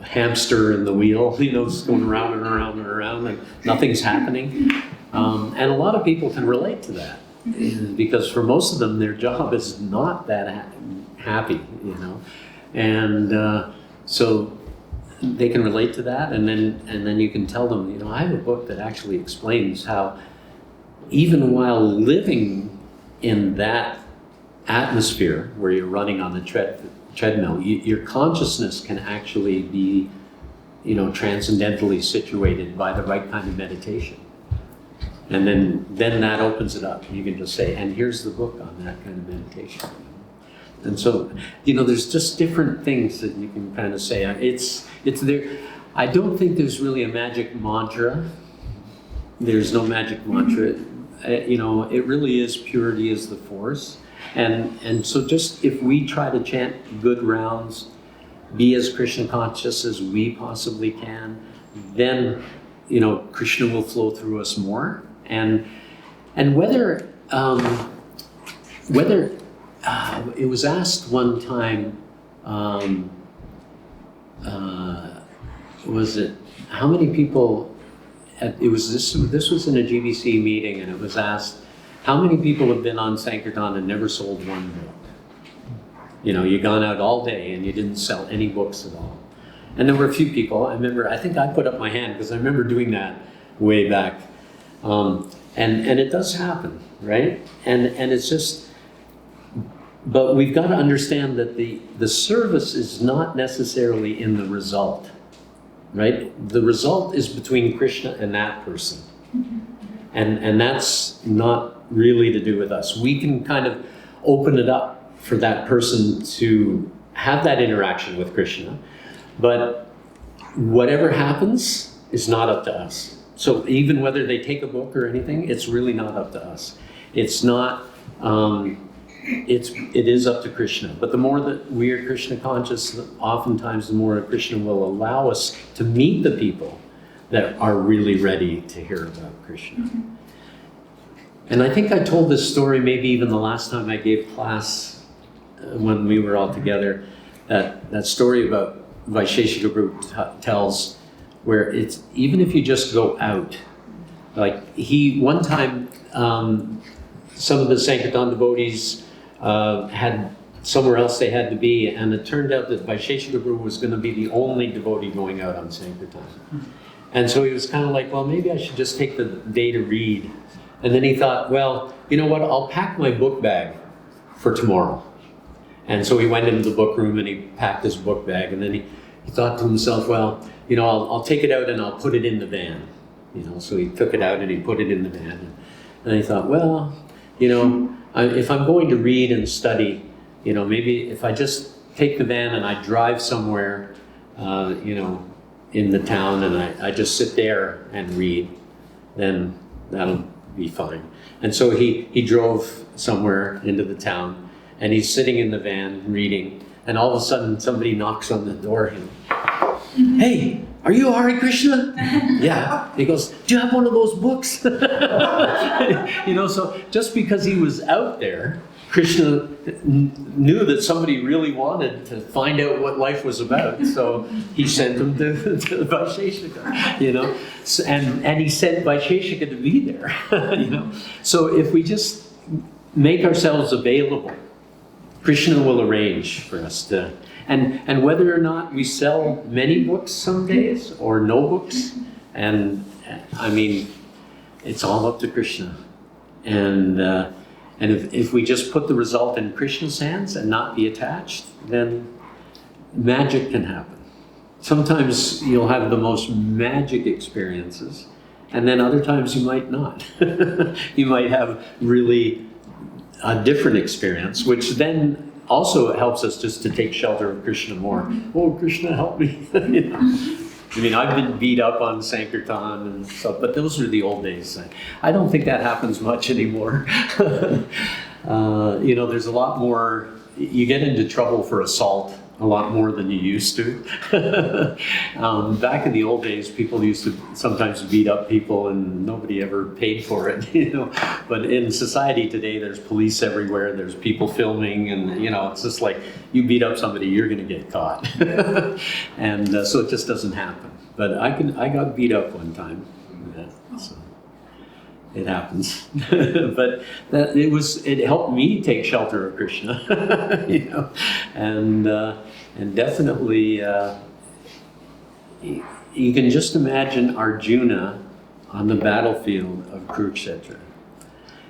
hamster in the wheel, just going around and around and around and nothing's happening? And a lot of people can relate to that, because for most of them, their job is not that happy, and so they can relate to that, and then you can tell them, I have a book that actually explains how even while living in that atmosphere where you're running on the treadmill, your consciousness can actually be, transcendentally situated by the right kind of meditation. And then that opens it up. You can just say, and here's the book on that kind of meditation. And so, there's just different things that you can kind of say. It's there. I don't think there's really a magic mantra. There's no magic mantra. It really is purity is the force. And so just if we try to chant good rounds, be as Krishna conscious as we possibly can, then, Krishna will flow through us more. And whether it was asked one time, was it how many people? This was in a GBC meeting, and it was asked, how many people have been on Sankirtan and never sold one book? You've gone out all day and you didn't sell any books at all. And there were a few people. I think I put up my hand because I remember doing that way back. And it does happen, right? And it's just. But we've got to understand that the service is not necessarily in the result, right? The result is between Krishna and that person. And that's not really to do with us. We can kind of open it up for that person to have that interaction with Krishna, but whatever happens is not up to us. So even whether they take a book or anything, it's really not up to us. It's not... It is up to Krishna. But the more that we are Krishna conscious, oftentimes the more Krishna will allow us to meet the people that are really ready to hear about Krishna. And I think I told this story maybe even the last time I gave class when we were all together, that story about Vaisheshika Prabhu tells, where it's, even if you just go out, like one time, some of the Sankirtan devotees had somewhere else they had to be, and it turned out that Vaisheshika Prabhu was going to be the only devotee going out on Sankirtan. And so he was kind of like, well, maybe I should just take the day to read. And then he thought, well, you know what, I'll pack my book bag for tomorrow. And so he went into the book room and he packed his book bag, and then he thought to himself, well, I'll take it out and I'll put it in the van. So he took it out and he put it in the van. And he thought, well, if I'm going to read and study, maybe if I just take the van and I drive somewhere, in the town, and I just sit there and read, then that'll be fine. And so he drove somewhere into the town, and he's sitting in the van reading, and all of a sudden somebody knocks on the door. Hey, are you Hare Krishna? Yeah. He goes, do you have one of those books? So just because he was out there, Krishna knew that somebody really wanted to find out what life was about. So he sent him to Vaisheshika, and he sent Vaisheshika to be there, So if we just make ourselves available, Krishna will arrange for us to, and whether or not we sell many books some days or no books, And I mean, it's all up to Krishna. And if we just put the result in Krishna's hands and not be attached, then magic can happen. Sometimes you'll have the most magic experiences, and then other times you might not. You might have really a different experience, which then also helps us just to take shelter of Krishna more. Oh, Krishna, help me. You know? I mean, I've been beat up on Sankirtan and stuff, but those are the old days. I don't think that happens much anymore. You know, there's a lot more, you get into trouble for assault a lot more than you used to. Back in the old days, people used to sometimes beat up people and nobody ever paid for it, you know. But in society today, there's police everywhere, there's people filming, and you know, it's just like, you beat up somebody, you're gonna get caught. And so it just doesn't happen. But I got beat up one time. Yeah, so it happens. But it helped me take shelter of Krishna, you know, and definitely you can just imagine Arjuna on the battlefield of Kurukshetra.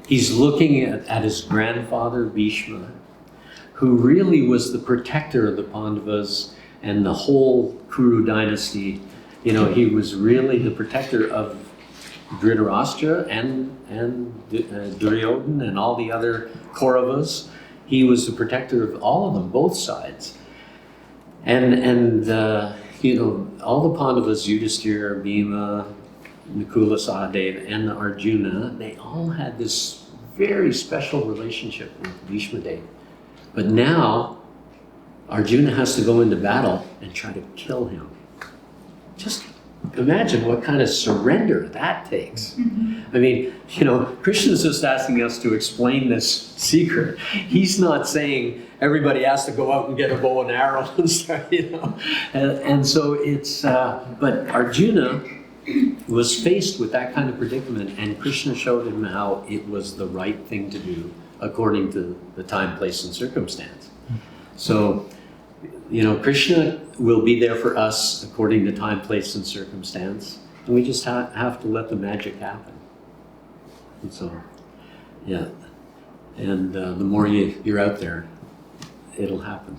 He's looking at his grandfather Bhishma, who really was the protector of the Pandavas and the whole Kuru dynasty. You know, he was really the protector of Dhritarashtra and Duryodhan and all the other Kauravas. He was the protector of all of them, both sides. And you know, all the Pandavas, Yudhishthira, Bhima, Nakula, Sahadeva, and Arjuna, they all had this very special relationship with Bhishma Deva. But now, Arjuna has to go into battle and try to kill him. Just imagine what kind of surrender that takes. I mean, you know, Krishna's just asking us to explain this secret. He's not saying everybody has to go out and get a bow and arrow and start, you know. And so it's, but Arjuna was faced with that kind of predicament, and Krishna showed him how it was the right thing to do according to the time, place, and circumstance. So, you know, Krishna will be there for us according to time, place, and circumstance. And we just have to let the magic happen. And so, yeah. And the more you're out there, it'll happen.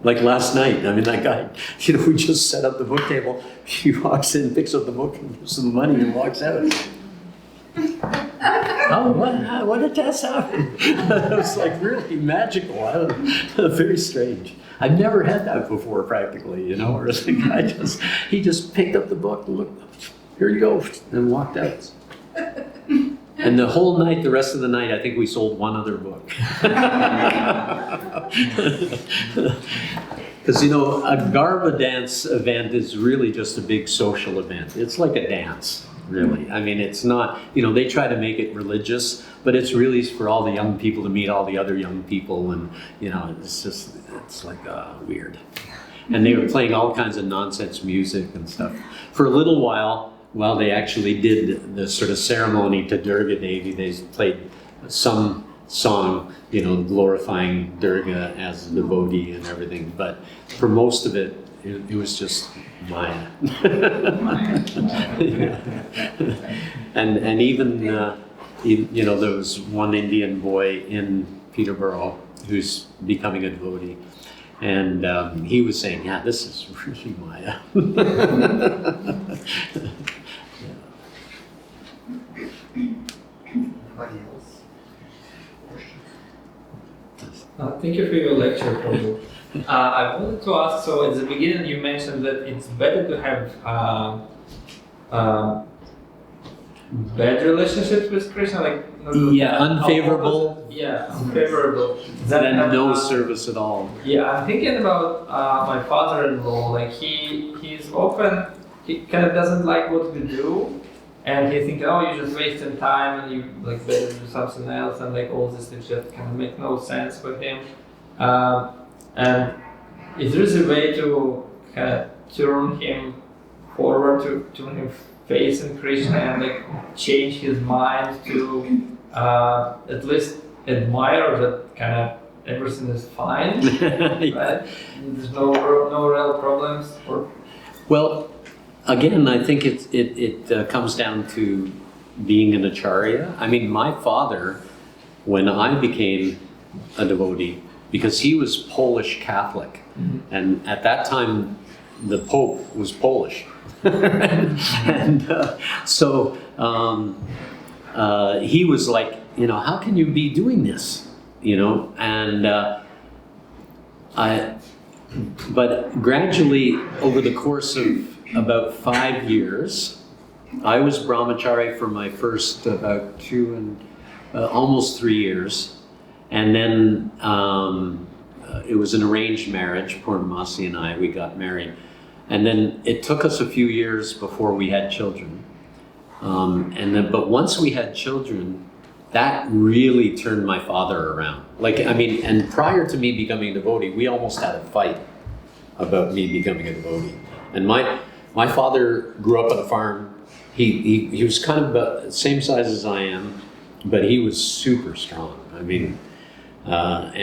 Like last night, I mean, that guy, you know, we just set up the book table. He walks in, picks up the book, and gives some money and walks out. Oh, what did that happen? It was like really magical. Very strange. I've never had that before, practically, you know, where the guy he just picked up the book and looked, here you go, and walked out. And the whole night, the rest of the night, I think we sold one other book. Because, you know, a Garba dance event is really just a big social event. It's like a dance, really. I mean, it's not, you know, they try to make it religious, but it's really for all the young people to meet all the other young people, and, you know, it's like weird. And they were playing all kinds of nonsense music and stuff. For a little while they actually did the sort of ceremony to Durga Devi, they played some song, you know, glorifying Durga as a devotee and everything. But for most of it, it was just Maya. Yeah. And even, you know, there was one Indian boy in Peterborough who's becoming a devotee. And he was saying, yeah, this is really Maya. Anybody else? Thank you for your lecture, Prabhu. I wanted to ask, so at the beginning you mentioned that it's better to have bad relationships with Krishna, like unfavorable. Unfavorable. Then no service at all. Yeah, I'm thinking about my father-in-law. Like he's often, he kind of doesn't like what we do, and he thinks, oh, you're just wasting time, and you like better do something else, and like all this things just kind of make no sense for him. And is there a way to kind of turn him forward, to turn him facing Krishna, and like change his mind to at least admire that kind of everything is fine, right? There's no real problems. Well, again, I think it comes down to being an acharya. I mean, my father, when I became a devotee, because he was Polish Catholic, and at that time the Pope was Polish, and so he was like, you know, how can you be doing this, you know? And but gradually, over the course of about 5 years, I was brahmachari for my first about 2 and almost 3 years, and then it was an arranged marriage. Purnamasi and I, we got married, and then it took us a few years before we had children. But once we had children, that really turned my father around. Like, I mean, and prior to me becoming a devotee, we almost had a fight about me becoming a devotee. And my father grew up on a farm. He was kind of about the same size as I am, but he was super strong. I mean, but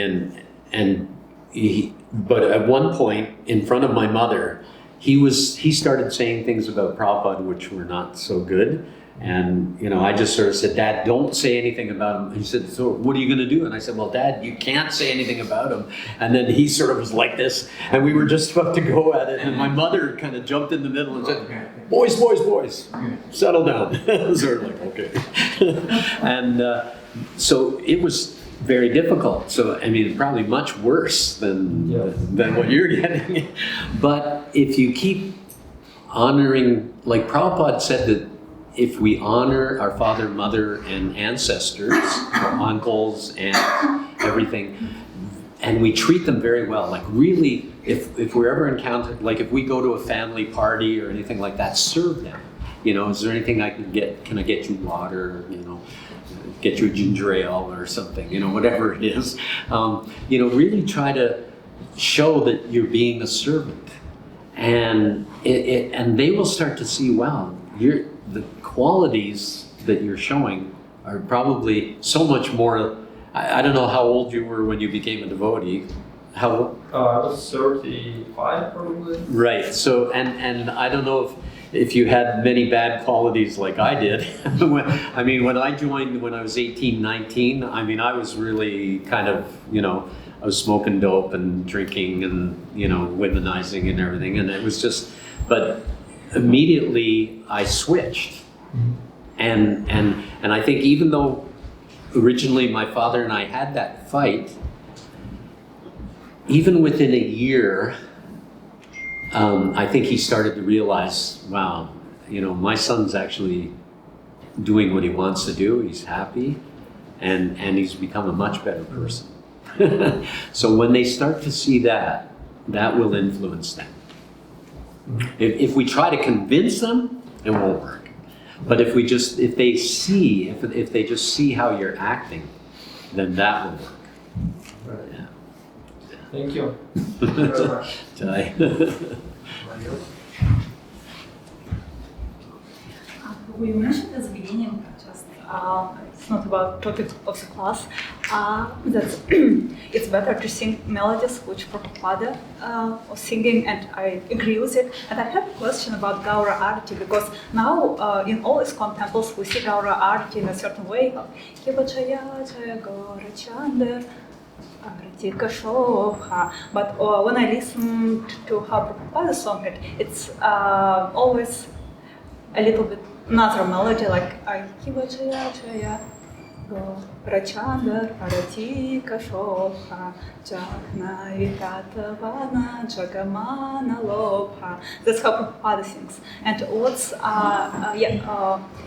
at one point, in front of my mother, he started saying things about Prabhupada which were not so good. And, you know, I just sort of said, Dad, don't say anything about him. He said, so what are you going to do? And I said, well, Dad, you can't say anything about him. And then he sort of was like this, and we were just about to go at it. And my mother kind of jumped in the middle and said, boys, settle down. Sort of like, okay. And so it was very difficult. So, I mean, probably much worse than what you're getting. But if you keep honoring, like Prabhupada said that if we honor our father, mother, and ancestors, our uncles, and everything, and we treat them very well, like really, if we're ever encountered, like if we go to a family party or anything like that, serve them. You know, is there anything I can get? Can I get you water? You know, get you a ginger ale or something? You know, whatever it is. You know, really try to show that you're being a servant, and and they will start to see, wow, the qualities that you're showing are probably so much more. I don't know how old you were when you became a devotee. How? I was 35 probably. Right. So, and I don't know if you had many bad qualities like I did. I mean, when I joined when I was 18, 19, I mean, I was really kind of, you know, I was smoking dope and drinking and, you know, womanizing and everything. And it was just, but immediately I switched. And I think even though originally my father and I had that fight, even within a year, I think he started to realize, wow, you know, my son's actually doing what he wants to do. He's happy, and he's become a much better person. So when they start to see that will influence them. If we try to convince them, it won't work. But if they just see how you're acting, then that will work. Right. Yeah. Thank you very much. Jai. We mentioned at the beginning, just it's not about topic of the class, that it's better to sing melodies which Prabhupada was singing, and I agree with it. And I have a question about Gaura Arati, because now in all ISKCON temples we see Gaura Arati in a certain way. But when I listen to how Prabhupada sung it, it's always a little bit another melody, like Kiva Chaya Chaya Go Rachandar Arati Kashopha Jagna Vikatavana Jagamana Lopha. That's how Prabhupada sings. And what's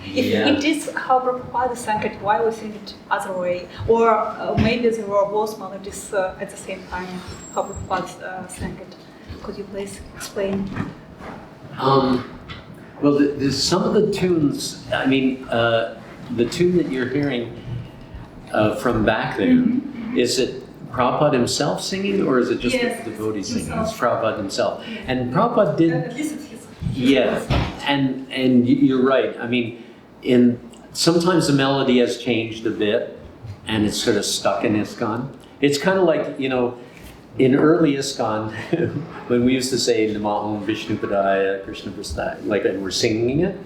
if it is how Prabhupada sang it, why we sing it other way? Or maybe there were both melodies at the same time, how Prabhupada sang it. Could you please explain? Well, there's some of the tunes, I mean, the tune that you're hearing from back there, is it Prabhupada himself singing, or is it just the devotee singing? It's Prabhupada himself. And Prabhupada did... At least it's his. Yeah, and you're right. I mean, sometimes the melody has changed a bit, and it's sort of stuck in ISKCON. It's kind of like, you know, in early ISKCON, when we used to say Namo Om Vishnupadaya Krishna Prasthaya, like, and we're singing it,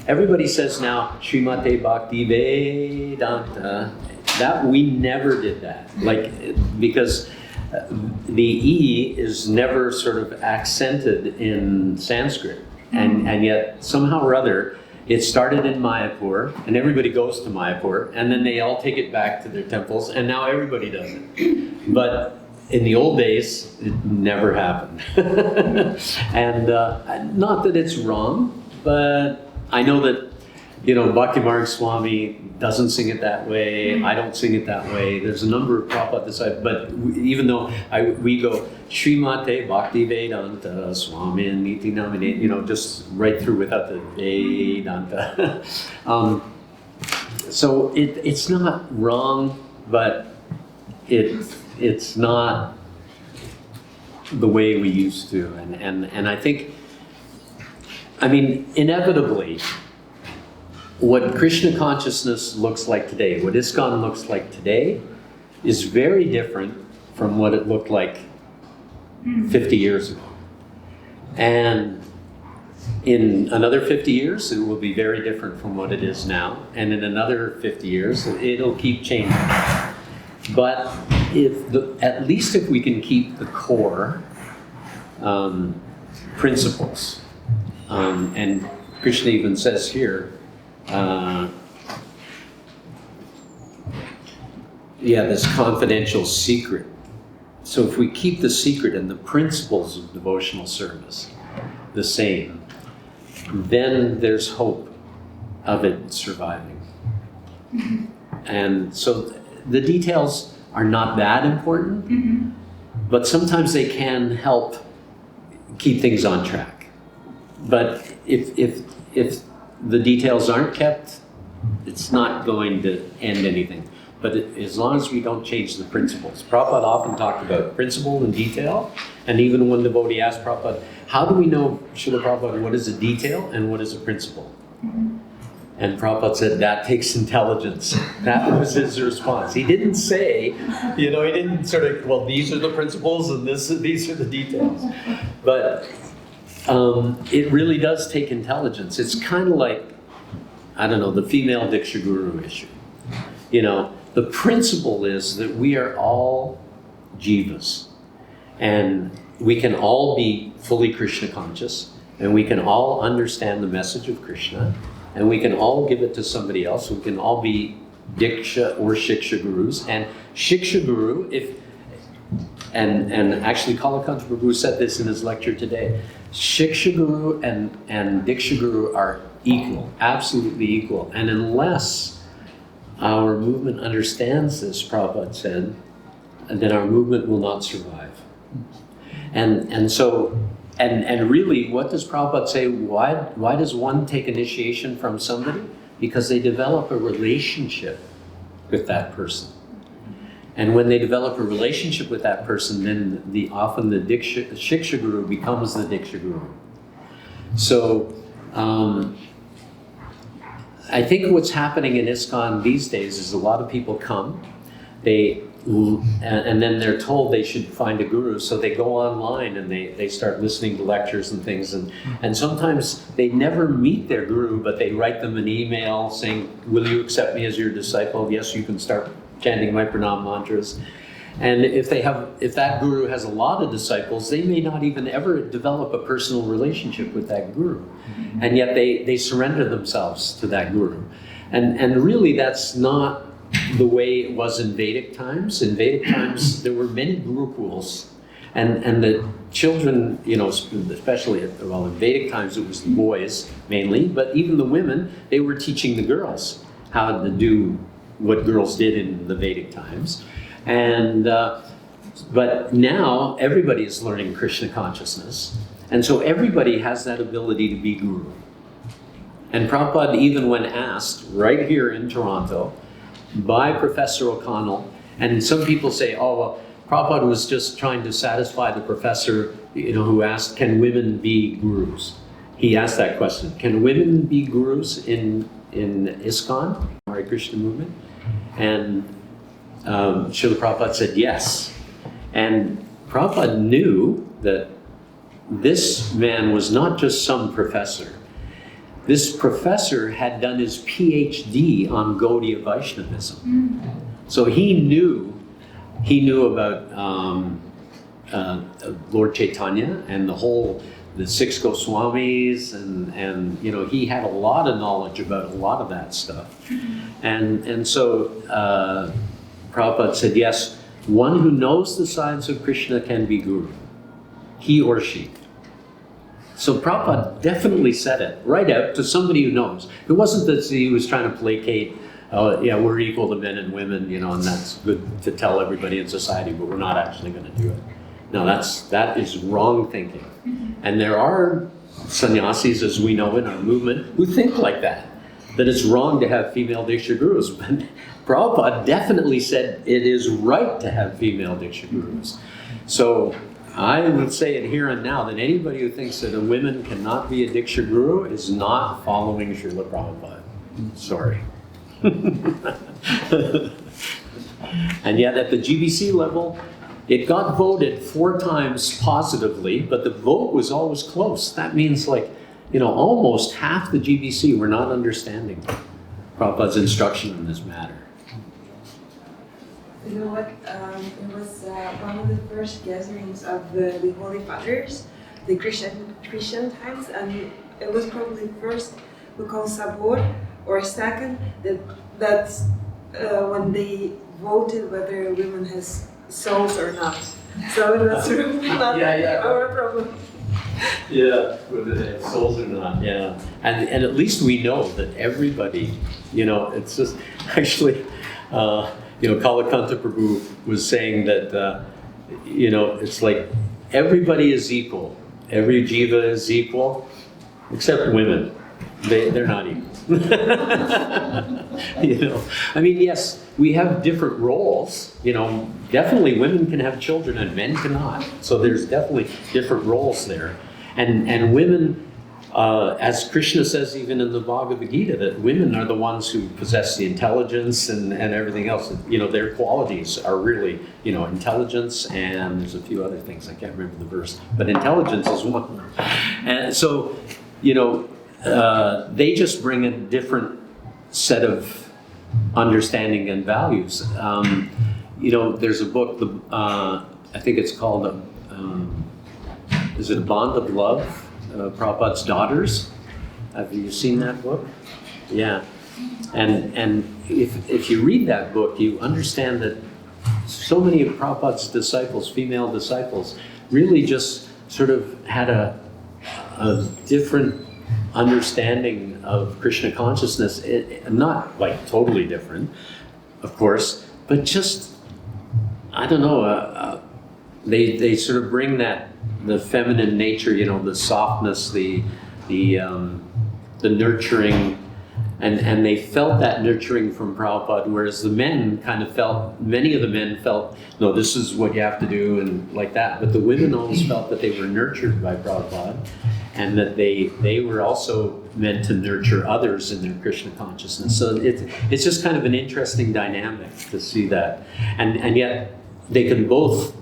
everybody says now Srimate Bhakti Vedanta. That we never did that, like, because the E is never sort of accented in Sanskrit, and yet somehow or other it started in Mayapur, and everybody goes to Mayapur, and then they all take it back to their temples, and now everybody does it. But in the old days, it never happened. And not that it's wrong, but I know that, you know, Bhaktimarga Swami doesn't sing it that way. I don't sing it that way. There's a number of Prabhupada disciples, but even though we go Srimate Bhakti Vedanta Swami and Niti Namine, you know, just right through without the Vedanta. So it's not wrong, but it's not the way we used to. And I think, I mean, inevitably, what Krishna consciousness looks like today, what ISKCON looks like today, is very different from what it looked like 50 years ago. And in another 50 years, it will be very different from what it is now. And in another 50 years, it'll keep changing. But at least if we can keep the core principles, and Krishna even says here, this confidential secret. So if we keep the secret and the principles of devotional service the same, then there's hope of it surviving. And so the details are not that important, but sometimes they can help keep things on track. But if the details aren't kept, it's not going to end anything. But as long as we don't change the principles. Prabhupada often talked about principle and detail, and even when the devotee asked Prabhupada, how do we know, Srila Prabhupada, what is a detail and what is a principle? And Prabhupada said, that takes intelligence. That was his response. He didn't say, he didn't sort of, well, these are the principles and these are the details. But it really does take intelligence. It's kind of like, I don't know, the female Diksha Guru issue. The principle is that we are all jivas, and we can all be fully Krishna conscious, and we can all understand the message of Krishna, and we can all give it to somebody else. We can all be Diksha or Shiksha Gurus. And Shiksha Guru, and actually Kalakanta Prabhu said this in his lecture today, Shiksha Guru and Diksha Guru are equal, absolutely equal. And unless our movement understands this, Prabhupada said, then our movement will not survive. And so really, what does Prabhupada say? Why does one take initiation from somebody? Because they develop a relationship with that person. And when they develop a relationship with that person, then often the Shiksha Guru becomes the Diksha Guru. So I think what's happening in ISKCON these days is a lot of people come, and then they're told they should find a guru, so they go online and they start listening to lectures and things, and sometimes they never meet their guru, but they write them an email saying, will you accept me as your disciple? Yes, you can start chanting my pranam mantras. And if that guru has a lot of disciples, they may not even ever develop a personal relationship with that guru. And yet they surrender themselves to that guru. And really that's not the way it was in Vedic times. In Vedic times, there were many gurukuls. And the children, especially, in Vedic times it was the boys mainly, but even the women, they were teaching the girls how to do what girls did in the Vedic times. And but now everybody is learning Krishna consciousness, and so everybody has that ability to be guru. And Prabhupada, even when asked right here in Toronto by Professor O'Connell, and some people say, oh well, Prabhupada was just trying to satisfy the professor, who asked, can women be gurus? He asked that question: can women be gurus in ISKCON, Hare Krishna movement? And Srila Prabhupada said yes. And Prabhupada knew that this man was not just some professor. This professor had done his PhD on Gaudiya Vaishnavism. So he knew about Lord Chaitanya and the 6 Goswamis, and he had a lot of knowledge about a lot of that stuff. And so Prabhupada said, yes, one who knows the signs of Krishna can be guru, he or she. So Prabhupada definitely said it right out to somebody who knows. It wasn't that he was trying to placate, we're equal to men and women, and that's good to tell everybody in society, but we're not actually going to do it. No, that is wrong thinking. And there are sannyasis, as we know in our movement, who think like that it's wrong to have female Diksha gurus. But Prabhupada definitely said it is right to have female Diksha gurus. So I would say it here and now that anybody who thinks that a woman cannot be a Diksha guru is not following Srila Prabhupada. Sorry. And yet at the GBC level, it got voted 4 times positively, but the vote was always close. That means almost half the GBC were not understanding Prabhupada's instruction in this matter. You know what? It was one of the first gatherings of the Holy Fathers, the Christian times, and it was probably first we call Sabor, or second, that's when they voted whether women has souls or not. So that's really not our problem. Yeah, whether they have souls or not, yeah. And at least we know that everybody, it's just, actually, Kalakanta Prabhu was saying that, it's like everybody is equal. Every jiva is equal, except women. They're not equal. Yes, we have different roles. Definitely women can have children and men cannot. So there's definitely different roles there. And women, as Krishna says even in the Bhagavad-Gītā, that women are the ones who possess the intelligence and everything else. Their qualities are really, intelligence, and there's a few other things, I can't remember the verse, but intelligence is one. And so, they just bring a different set of understanding and values. There's a book, I think it's called, is it A Bond of Love? Prabhupada's Daughters. Have you seen that book? Yeah. And if you read that book, you understand that so many of Prabhupada's disciples, female disciples, really just sort of had a different understanding of Krishna consciousness. Not like totally different, of course, but just, I don't know, they sort of bring the feminine nature, the softness, the nurturing, and they felt that nurturing from Prabhupada, whereas the men many of the men felt, no, this is what you have to do, and like that. But the women always felt that they were nurtured by Prabhupada, and that they were also meant to nurture others in their Krishna consciousness. So it's just kind of an interesting dynamic to see that. And yet they can both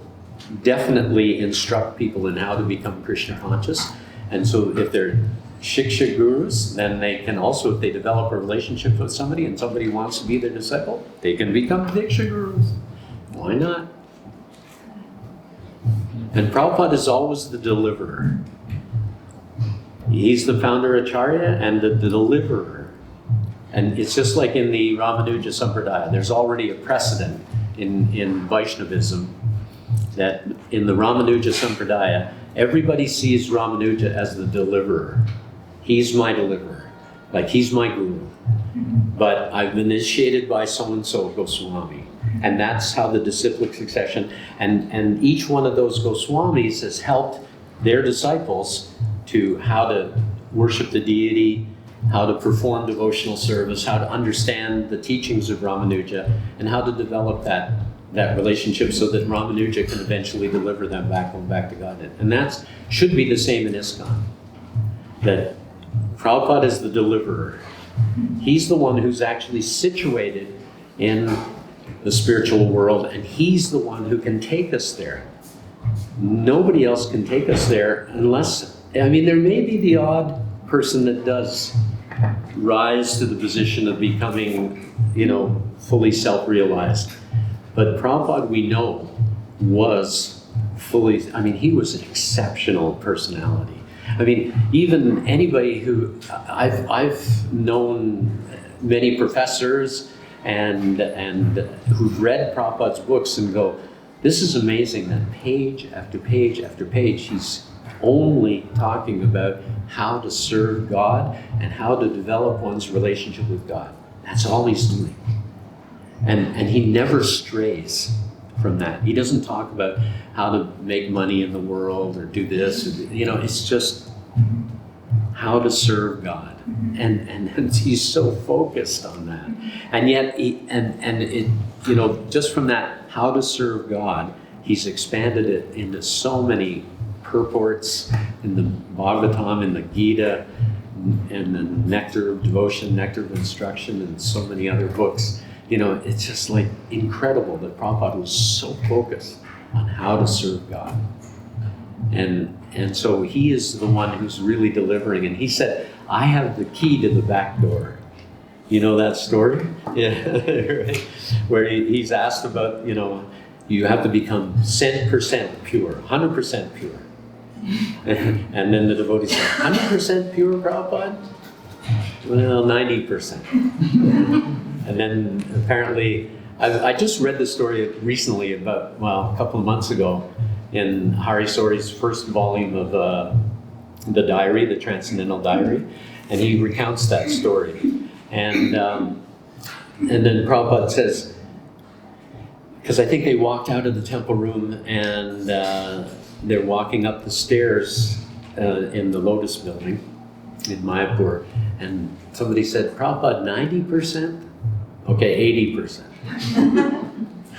definitely instruct people in how to become Krishna conscious. And so if they're Shiksha gurus, then they can also, if they develop a relationship with somebody and somebody wants to be their disciple, they can become Diksha gurus. Why not? And Prabhupada is always the deliverer. He's the founder Acharya and the deliverer. And it's just like in the Ramanuja Sampradaya, there's already a precedent in Vaishnavism that in the Ramanuja Sampradaya, everybody sees Ramanuja as the deliverer. He's my deliverer, like he's my guru. But I've been initiated by so-and-so Goswami. And that's how the disciplic succession, and each one of those Goswamis has helped their disciples to how to worship the deity, how to perform devotional service, how to understand the teachings of Ramanuja, and how to develop that relationship so that Ramanuja can eventually deliver them back to Godhead. And that should be the same in ISKCON. That Prabhupada is the deliverer. He's the one who's actually situated in the spiritual world, and he's the one who can take us there. nobody else can take us there unless, I mean, there may be the odd person that does rise to the position of becoming, fully self-realized. But Prabhupada, we know, was fully, he was an exceptional personality. Even anybody who, I've known many professors and who've read Prabhupada's books and go, this is amazing that page after page after page, he's only talking about how to serve God and how to develop one's relationship with God. That's all he's doing. And he never strays from that. He doesn't talk about how to make money in the world or do this. It's just how to serve God. And he's so focused on that. And yet, just from that, how to serve God, he's expanded it into so many purports in the Bhagavatam, in the Gita, and the Nectar of Devotion, Nectar of Instruction, and so many other books. It's just like incredible that Prabhupada was so focused on how to serve God. And so he is the one who's really delivering. And he said, I have the key to the back door. You know that story? Yeah, right? Where he's asked about, you have to become 10% pure, 100% pure. And then the devotee said, 100% pure, Prabhupada? Well, 90%. And then apparently, I just read the story recently about, a couple of months ago in Hari Sori's first volume of the diary, the Transcendental Diary, and he recounts that story. And then Prabhupada says, because I think they walked out of the temple room and they're walking up the stairs in the Lotus building in Mayapur, and somebody said, Prabhupada, 90%? Okay, 80%.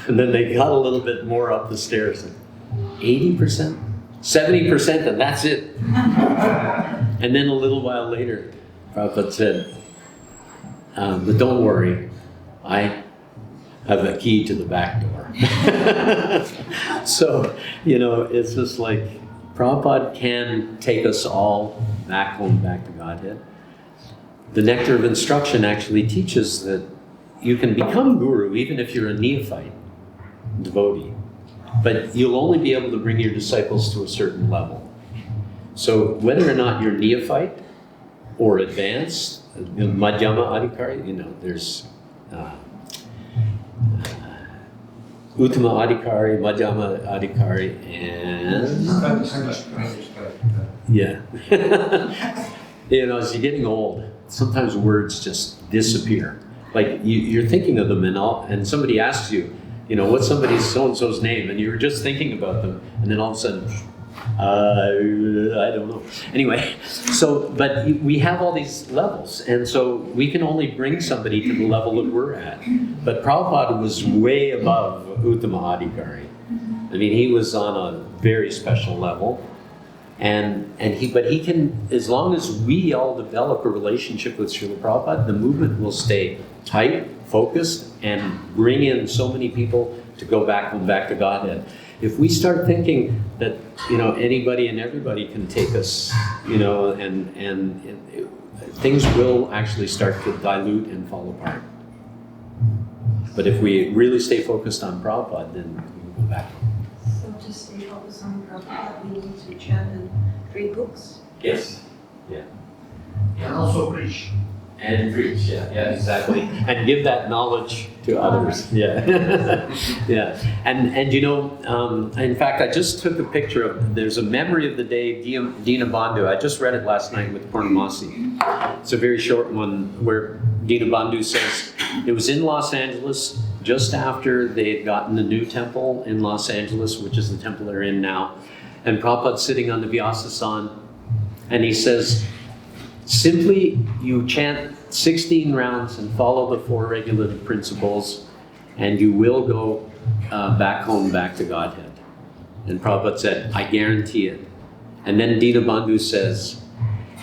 And then they got a little bit more up the stairs. 80%? 70%, and that's it. And then a little while later, Prabhupada said, but don't worry, I have a key to the back door. So, it's just like Prabhupada can take us all back home, back to Godhead. The Nectar of Instruction actually teaches that you can become guru even if you're a neophyte devotee, but you'll only be able to bring your disciples to a certain level. So whether or not you're neophyte or advanced, madhyama adhikari, there's uttama adhikari, madhyama adhikari, and as you're getting old, sometimes words just disappear. Like you're thinking of them and somebody asks you, what's somebody's so-and-so's name? And you were just thinking about them, and then all of a sudden, I don't know. Anyway, but we have all these levels, and so we can only bring somebody to the level that we're at. But Prabhupada was way above Uttama Adhikari. He was on a very special level. But he can, as long as we all develop a relationship with Srila Prabhupada, the movement will stay tight, focused, and bring in so many people to go back to Godhead. If we start thinking that anybody and everybody can take us, and things will actually start to dilute and fall apart. But if we really stay focused on Prabhupada, then we will go back. So to stay focused on Prabhupada, we need to chant and read books. Yes. Yeah. And also preach. And preach, yeah, exactly. And give that knowledge to others. Yeah. Yeah. And in fact, I just took a picture of, there's a memory of the day, Dina Bandhu. I just read it last night with Purnamasi. It's a very short one where Dina Bandhu says, it was in Los Angeles just after they had gotten the new temple in Los Angeles, which is the temple they're in now. And Prabhupada's sitting on the Vyasasan, and he says, simply you chant 16 rounds and follow the 4 regulative principles, and you will go back home, back to Godhead. And Prabhupada said, I guarantee it. And then Dinabandhu says,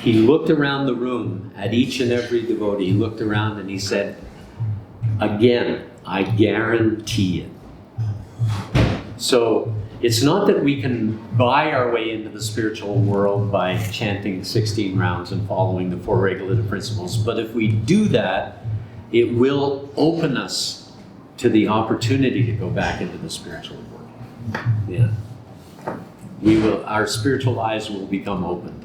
he looked around the room at each and every devotee. He looked around and he said, again, I guarantee it. So it's not that we can buy our way into the spiritual world by chanting 16 rounds and following the 4 regulative principles, but if we do that, it will open us to the opportunity to go back into the spiritual world. Yeah. Our spiritual eyes will become opened.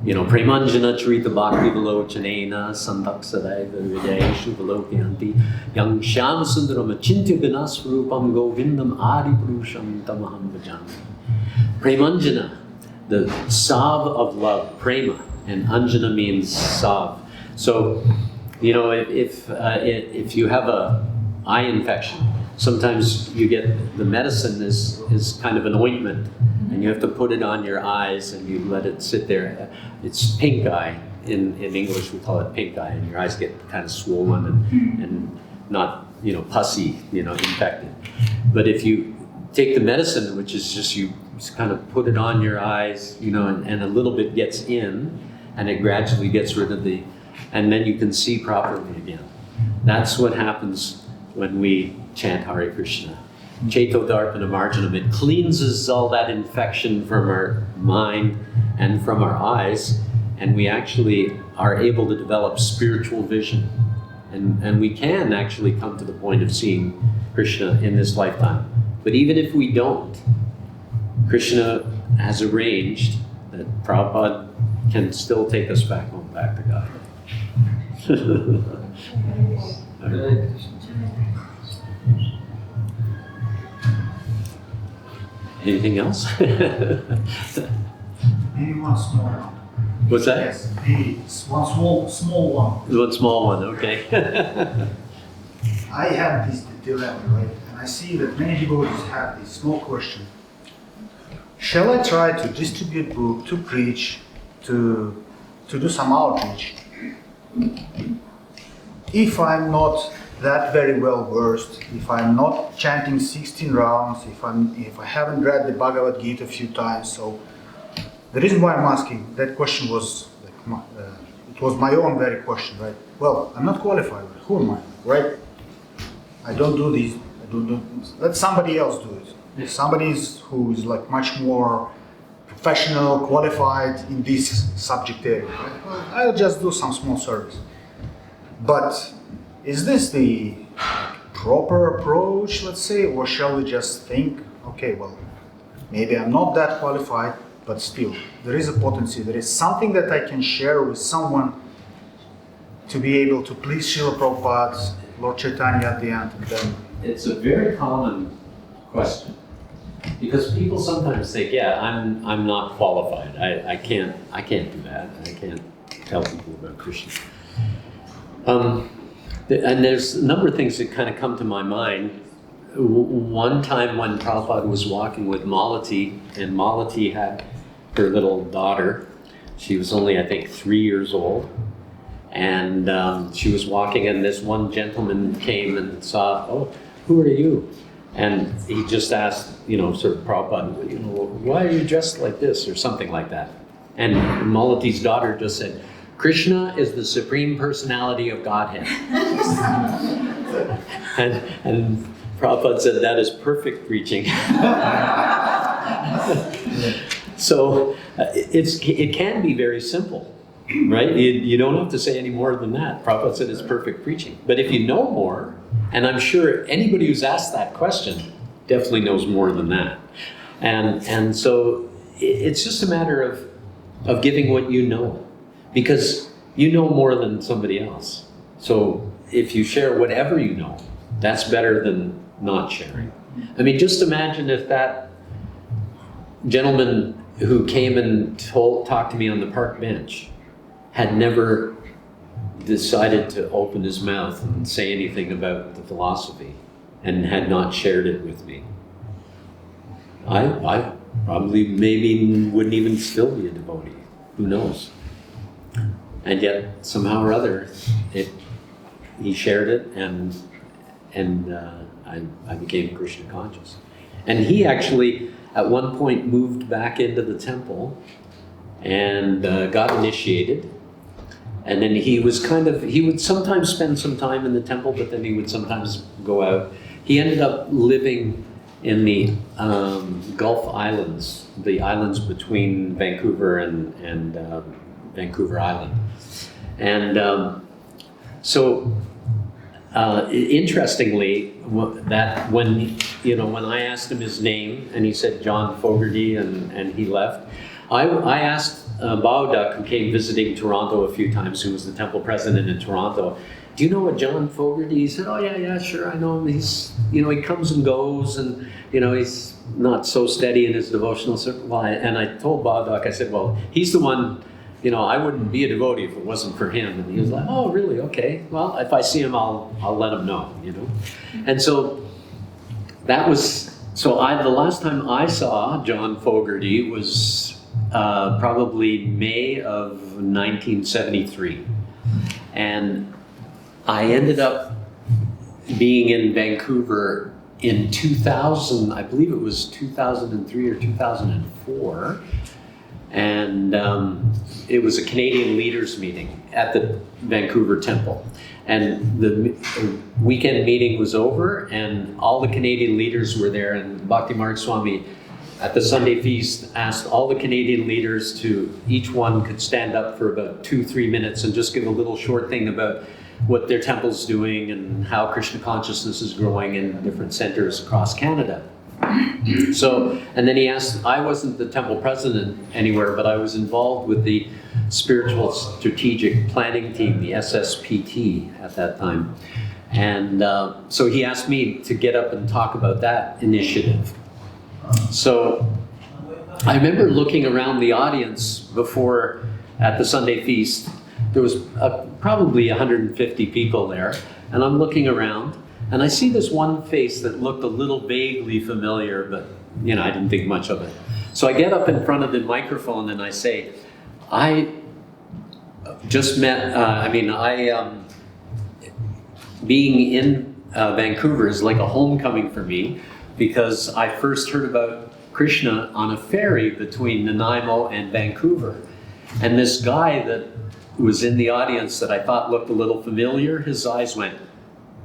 Premanjana charita bhakti vilochanena santaksadaiva videshu vilokyanti yang shyam sundaram achintya ganasvarupam govindam adipurusham tamaham bhajami. Premanjana, the salve of love, prema, and anjana means salve. So, if you have a eye infection, sometimes you get the medicine is kind of an ointment, and you have to put it on your eyes and you let it sit there. It's pink eye. In English we call it pink eye, and your eyes get kind of swollen and not pussy, infected. But if you take the medicine, which is you kind of put it on your eyes, and a little bit gets in, and it gradually gets rid of and then you can see properly again. That's what happens when we chant Hare Krishna. Cheto Darpana Marjanam, it cleanses all that infection from our mind and from our eyes, and we actually are able to develop spiritual vision. And we can actually come to the point of seeing Krishna in this lifetime. But even if we don't, Krishna has arranged that Prabhupada can still take us back home, back to God. Anything else? Maybe one small one. What's that? Yes, maybe one small one. One small one, okay. I have this dilemma, right? And I see that many devotees have this small question. Shall I try to distribute book, to preach, to do some outreach, if I'm not that very well versed, if I'm not chanting 16 rounds, if I haven't read the Bhagavad-gītā a few times? So the reason why I'm asking that question was it was my own very question, right? Well, I'm not qualified. Who am I, right? I don't do these. Let somebody else do it. Somebody who is much more professional, qualified in this subject area. I'll just do some small service. But is this the proper approach, let's say, or shall we just think, okay, well, maybe I'm not that qualified, but still, there is a potency, there is something that I can share with someone to be able to please Srila Prabhupada, Lord Chaitanya at the end, and then... It's a very common question, because people sometimes think, yeah, I'm not qualified. I can't do that. I can't tell people about Krishna. And there's a number of things that kind of come to my mind. One time when Prabhupada was walking with Malati, and Malati had her little daughter. She was only, I think, 3 years old. And she was walking, and this one gentleman came and saw, oh, who are you? And he just asked, sort of Prabhupada, why are you dressed like this, or something like that. And Malati's daughter just said, Krishna is the Supreme Personality of Godhead. and Prabhupada said, that is perfect preaching. So it can be very simple, right? You don't have to say any more than that. Prabhupada said it's perfect preaching. But if you know more, and I'm sure anybody who's asked that question definitely knows more than that. And so it's just a matter of giving what you know. Because you know more than somebody else. So if you share whatever you know, that's better than not sharing. I mean, just imagine if that gentleman who came and talked to me on the park bench had never decided to open his mouth and say anything about the philosophy and had not shared it with me. I probably maybe wouldn't even still be a devotee. Who knows? And yet, somehow or other, he shared it, and I became Krishna conscious. And he actually, at one point, moved back into the temple and got initiated. And then he would sometimes spend some time in the temple, but then he would sometimes go out. He ended up living in the Gulf Islands, the islands between Vancouver and Vancouver Island. And interestingly, that when I asked him his name and he said John Fogarty and he left, I asked Baudak, who came visiting Toronto a few times, who was the temple president in Toronto, do you know a John Fogarty? He said, oh yeah, sure, I know him. He's, he comes and goes, and he's not so steady in his devotional circle. And I told Baudak, I said, well, he's the one, I wouldn't be a devotee if it wasn't for him. And he was like, oh, really? Okay. Well, if I see him, I'll let him know, And so that was, the last time I saw John Fogarty was probably May of 1973. And I ended up being in Vancouver in 2000, I believe it was 2003 or 2004. And it was a Canadian leaders meeting at the Vancouver Temple. And the weekend meeting was over, and all the Canadian leaders were there, and Bhakti Marg Swami at the Sunday feast asked all the Canadian leaders to, each one could stand up for about 2-3 minutes and just give a little short thing about what their temple's doing and how Krishna consciousness is growing in different centers across Canada. So, and then he asked, I wasn't the temple president anywhere, but I was involved with the Spiritual Strategic Planning Team, the SSPT at that time. And so he asked me to get up and talk about that initiative. So I remember looking around the audience before at the Sunday feast. There was probably 150 people there, and I'm looking around, and I see this one face that looked a little vaguely familiar, but I didn't think much of it. So I get up in front of the microphone and I say, I just met, being in Vancouver is like a homecoming for me, because I first heard about Krishna on a ferry between Nanaimo and Vancouver. And this guy that was in the audience that I thought looked a little familiar, his eyes went,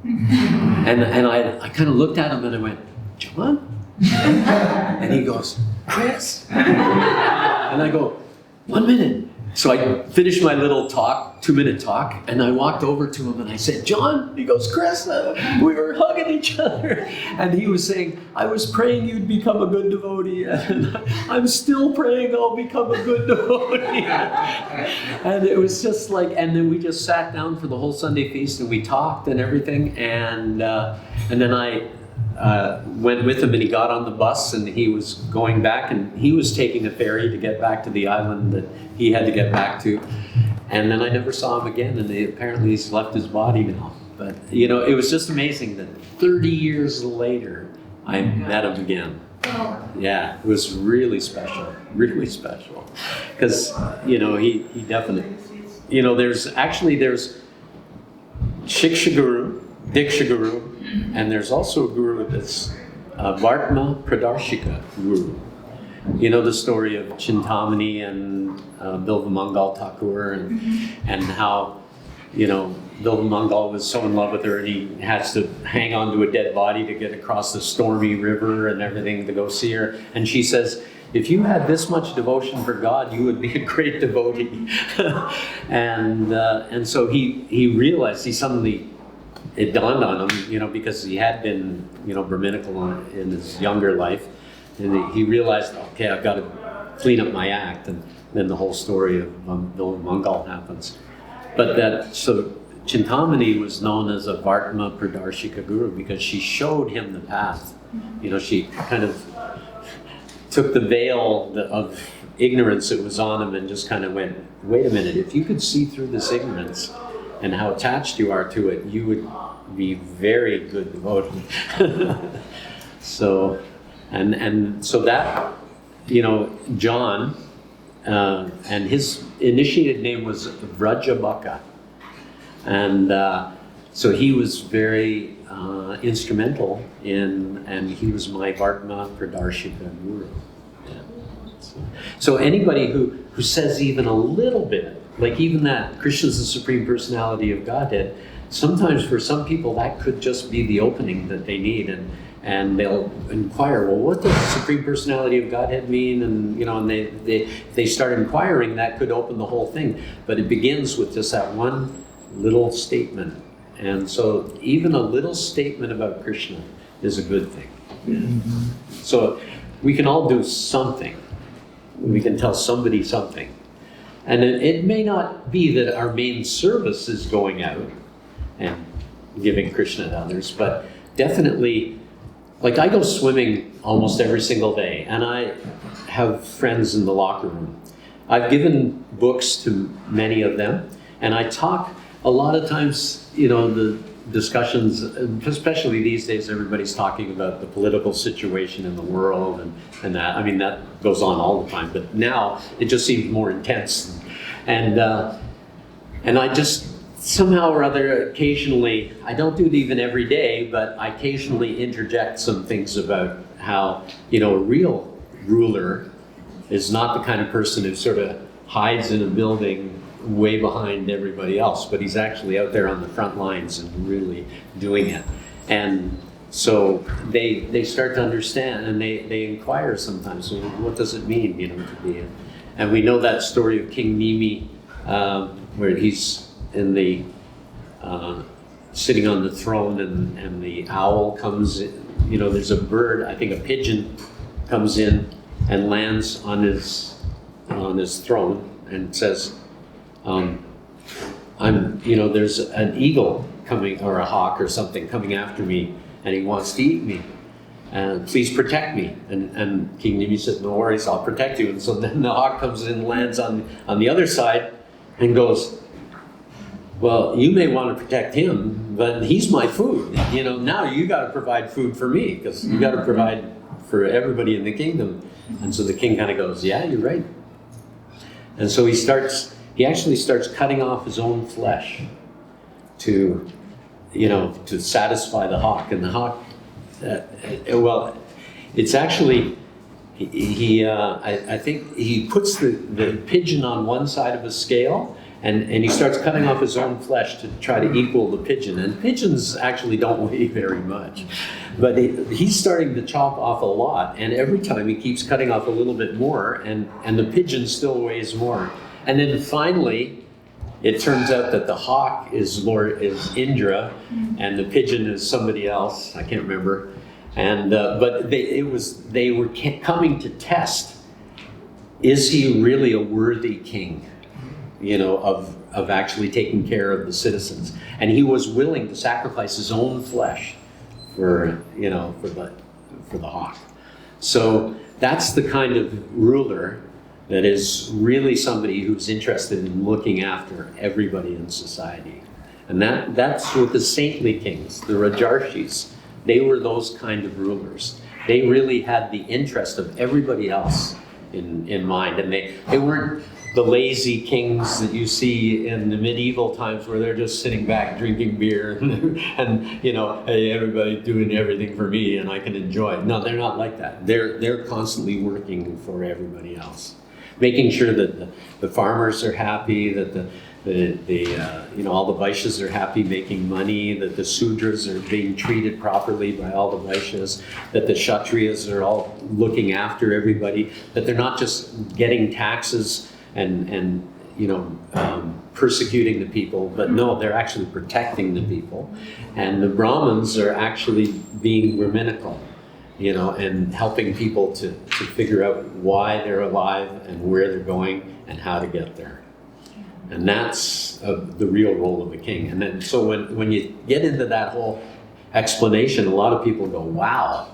and I kind of looked at him and I went, John? And he goes, Chris? And I go, 1 minute. So I finished my little talk, 2-minute talk, and I walked over to him and I said, John? He goes, Kṛṣṇa. We were hugging each other. And he was saying, I was praying you'd become a good devotee, and I'm still praying I'll become a good devotee. And it was just like, and then we just sat down for the whole Sunday feast and we talked and everything. And then I went with him, and he got on the bus and he was going back, and he was taking a ferry to get back to the island that he had to get back to. And then I never saw him again, and apparently he's left his body now. But it was just amazing that 30 years later I met him again. Yeah, it was really special, because he definitely, there's Shiksha Guru, Diksha Guru, and there's also a guru that's Vartma Pradarshika Guru. The story of Chintamani and Bilvamangal Thakur, and how, Bilvamangal was so in love with her, and he has to hang on to a dead body to get across the stormy river and everything to go see her. And she says, if you had this much devotion for God, you would be a great devotee. and so he realized, it dawned on him, because he had been, Brahminical in his younger life. And he realized, okay, I've got to clean up my act. And then the whole story of Bilvamangal happens. But so Chintamani was known as a Vartma Pradarshika Guru because she showed him the path. She kind of took the veil of ignorance that was on him and just kind of went, wait a minute, if you could see through this ignorance and how attached you are to it, you would be very good devotee. So that, John, and his initiated name was Vrajabhaka. And so he was very instrumental and he was my Vartma Pradarshika Guru. Yeah. So anybody who says even a little bit, like even that, Krishna's the Supreme Personality of Godhead, sometimes for some people that could just be the opening that they need. and they'll inquire, well, what does the Supreme Personality of Godhead mean? And and they start inquiring, that could open the whole thing. But it begins with just that one little statement. And so even a little statement about Krishna is a good thing. So we can all do something. We can tell somebody something. And it may not be that our main service is going out and giving Krishna to others, but definitely, like I go swimming almost every single day, and I have friends in the locker room. I've given books to many of them, and I talk a lot of times, the discussions, especially these days, everybody's talking about the political situation in the world and that. I mean, that goes on all the time, but now it just seems more intense. And I just, somehow or other, occasionally, I don't do it even every day, but I occasionally interject some things about how, a real ruler is not the kind of person who sort of hides in a building way behind everybody else, but he's actually out there on the front lines and really doing it. And so they start to understand, and they inquire sometimes, well, what does it mean, to be? And we know that story of King Nimi, where he's in the sitting on the throne, and the owl comes in, there's a bird, I think a pigeon, comes in and lands on his throne and says, there's an eagle coming, or a hawk or something coming after me, and he wants to eat me. And please protect me. And King Nimi said, no worries, I'll protect you. And so then the hawk comes in, lands on the other side, and goes, well, you may want to protect him, but he's my food. Now you got to provide food for me, because you got to provide for everybody in the kingdom. And so the king kind of goes, yeah, you're right. And so he actually starts cutting off his own flesh to satisfy the hawk. And the hawk, it's actually, I think he puts the pigeon on one side of a scale, and he starts cutting off his own flesh to try to equal the pigeon. And pigeons actually don't weigh very much. But he's starting to chop off a lot, and every time he keeps cutting off a little bit more, and the pigeon still weighs more. And then finally, it turns out that the hawk is Indra, and the pigeon is somebody else. I can't remember. And but they were coming to test: is he really a worthy king? Of actually taking care of the citizens. And he was willing to sacrifice his own flesh for the hawk. So that's the kind of ruler that is really somebody who's interested in looking after everybody in society. And that's with the saintly kings, the Rajarshis. They were those kind of rulers. They really had the interest of everybody else in mind. And they weren't the lazy kings that you see in the medieval times, where they're just sitting back drinking beer and hey, everybody doing everything for me and I can enjoy it. No, they're not like that. They're constantly working for everybody else, making sure that the farmers are happy, that all the vaishyas are happy making money, that the sudras are being treated properly by all the vaishyas, that the kshatriyas are all looking after everybody, that they're not just getting taxes and persecuting the people, but no, they're actually protecting the people. And the Brahmins are actually being brahminical, and helping people to figure out why they're alive and where they're going and how to get there. And that's the real role of a king. And then, so when you get into that whole explanation, a lot of people go, wow,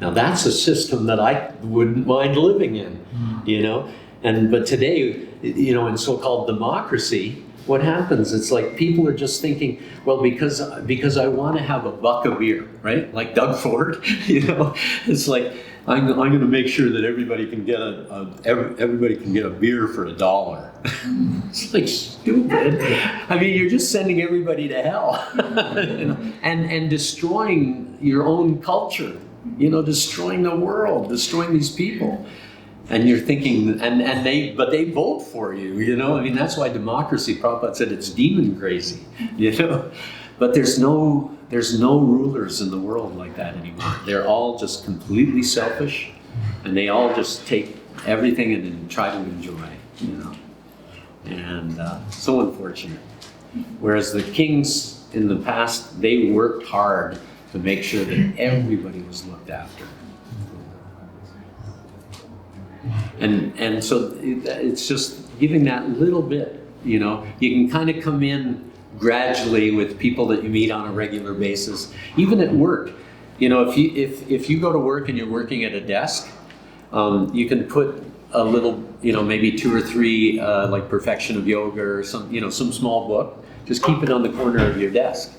now that's a system that I wouldn't mind living in, But today, in so-called democracy, what happens? It's like people are just thinking, well, because I want to have a buck of beer, right? Like Doug Ford, It's like I'm going to make sure that everybody can get a beer for $1. It's like stupid. I mean, you're just sending everybody to hell, and destroying your own culture. Destroying the world, destroying these people. And you're thinking, but they vote for you, I mean, that's why democracy, Prabhupada said, it's demon crazy, But there's no rulers in the world like that anymore. They're all just completely selfish, and they all just take everything and then try to enjoy, you know. And so unfortunate. Whereas the kings in the past, they worked hard to make sure that everybody was looked after. And so it's just giving that little bit, you know. You can kind of come in gradually with people that you meet on a regular basis, even at work. You know, if you go to work and you're working at a desk, you can put a little, you know, maybe 2 or 3 like Perfection of Yoga or some, you know, some small book. Just keep it on the corner of your desk,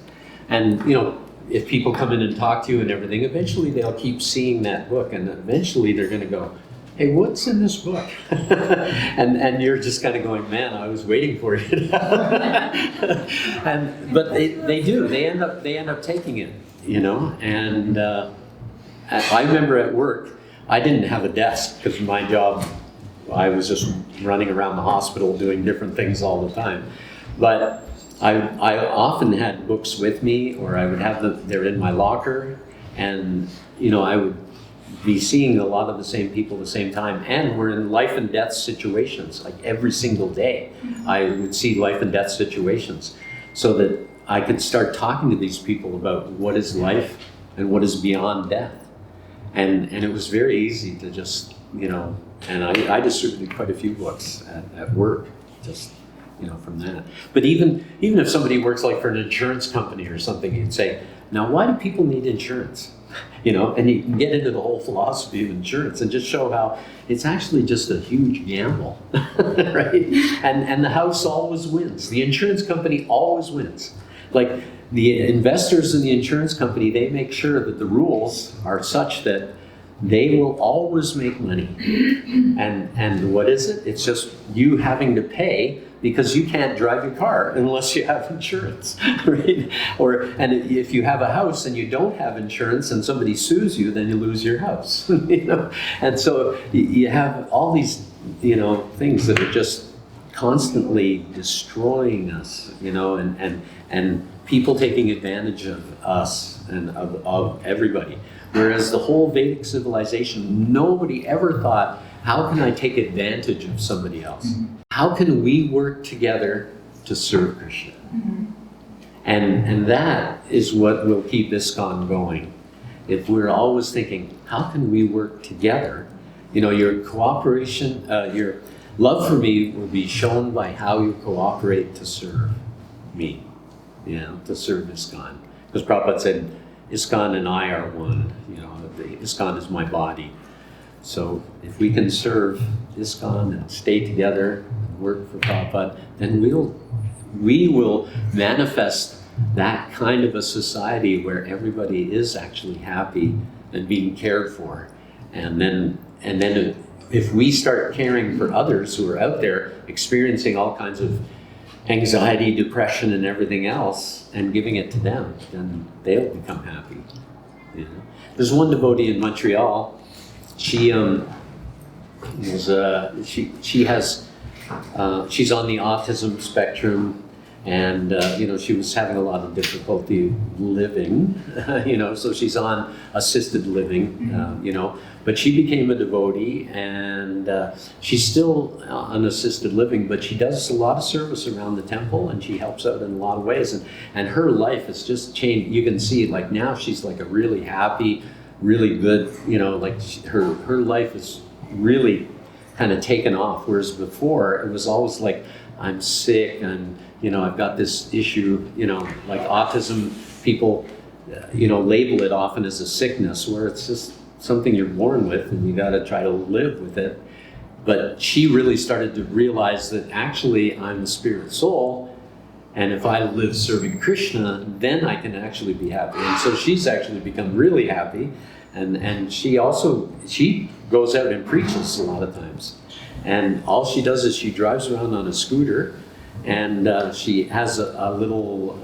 and you know, if people come in and talk to you and everything, eventually they'll keep seeing that book, and eventually they're going to go, "Hey, what's in this book?" and you're just kind of going, "Man, I was waiting for you." But they do. They end up taking it, you know. And I remember at work, I didn't have a desk because my job, I was just running around the hospital doing different things all the time. But I often had books with me, or I would have them. They're in my locker, and you know, I would be seeing a lot of the same people at the same time, and we're in life and death situations. Like every single day, I would see life and death situations, so that I could start talking to these people about what is life and what is beyond death. And it was very easy to just, you know, and I distributed quite a few books at work, just, you know, from that. But even if somebody works like for an insurance company or something, you'd say, now why do people need insurance? You know, and you can get into the whole philosophy of insurance and just show how it's actually just a huge gamble, right? And the house always wins. The insurance company always wins. Like the investors in the insurance company, they make sure that the rules are such that they will always make money. And what is it? It's just you having to pay because you can't drive your car unless you have insurance, right? And if you have a house and you don't have insurance and somebody sues you, then you lose your house, you know? And so you have all these, you know, things that are just constantly destroying us, you know, and people taking advantage of us and of everybody. Whereas the whole Vedic civilization, nobody ever thought, how can I take advantage of somebody else? Mm-hmm. How can we work together to serve Krishna? Mm-hmm. And that is what will keep ISKCON going. If we're always thinking, how can we work together? You know, your cooperation, your love for me will be shown by how you cooperate to serve me, you know, to serve ISKCON. Because Prabhupada said, ISKCON and I are one, you know, ISKCON is my body. So if we can serve ISKCON and stay together and work for Prabhupada, then we will manifest that kind of a society where everybody is actually happy and being cared for. And then if we start caring for others who are out there experiencing all kinds of anxiety, depression, and everything else, and giving it to them, then they'll become happy. You know? There's one devotee in Montreal. She's on the autism spectrum, and you know, she was having a lot of difficulty living, you know, so she's on assisted living, you know, but she became a devotee, and she's still on assisted living, but she does a lot of service around the temple, and she helps out in a lot of ways, and her life has just changed. You can see, like, now she's like a really happy, really good, you know, like her life is really kind of taken off, whereas before it was always like, I'm sick, and you know, I've got this issue, you know, like autism, people, you know, label it often as a sickness, where it's just something you're born with and you got to try to live with it. But she really started to realize that actually I'm a spirit soul, and if I live serving Krishna, then I can actually be happy. And so she's actually become really happy, and she goes out and preaches a lot of times. And all she does is she drives around on a scooter, and she has a little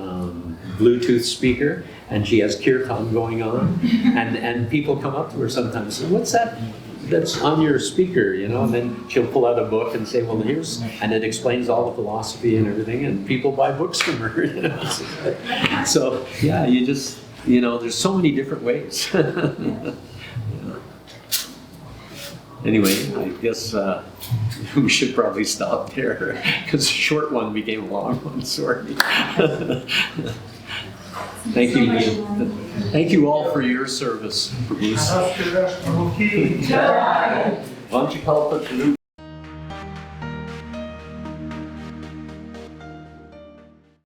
Bluetooth speaker, and she has kirtan going on, and people come up to her sometimes and say, what's that that's on your speaker, you know, and then she'll pull out a book and say, well, here's, and it explains all the philosophy and everything, and people buy books from her, you know. So, yeah, you just, you know, there's so many different ways. Anyway, I guess we should probably stop there, because the short one became a long one, sorry. Thank you. Thank you all for your service, Prabhu.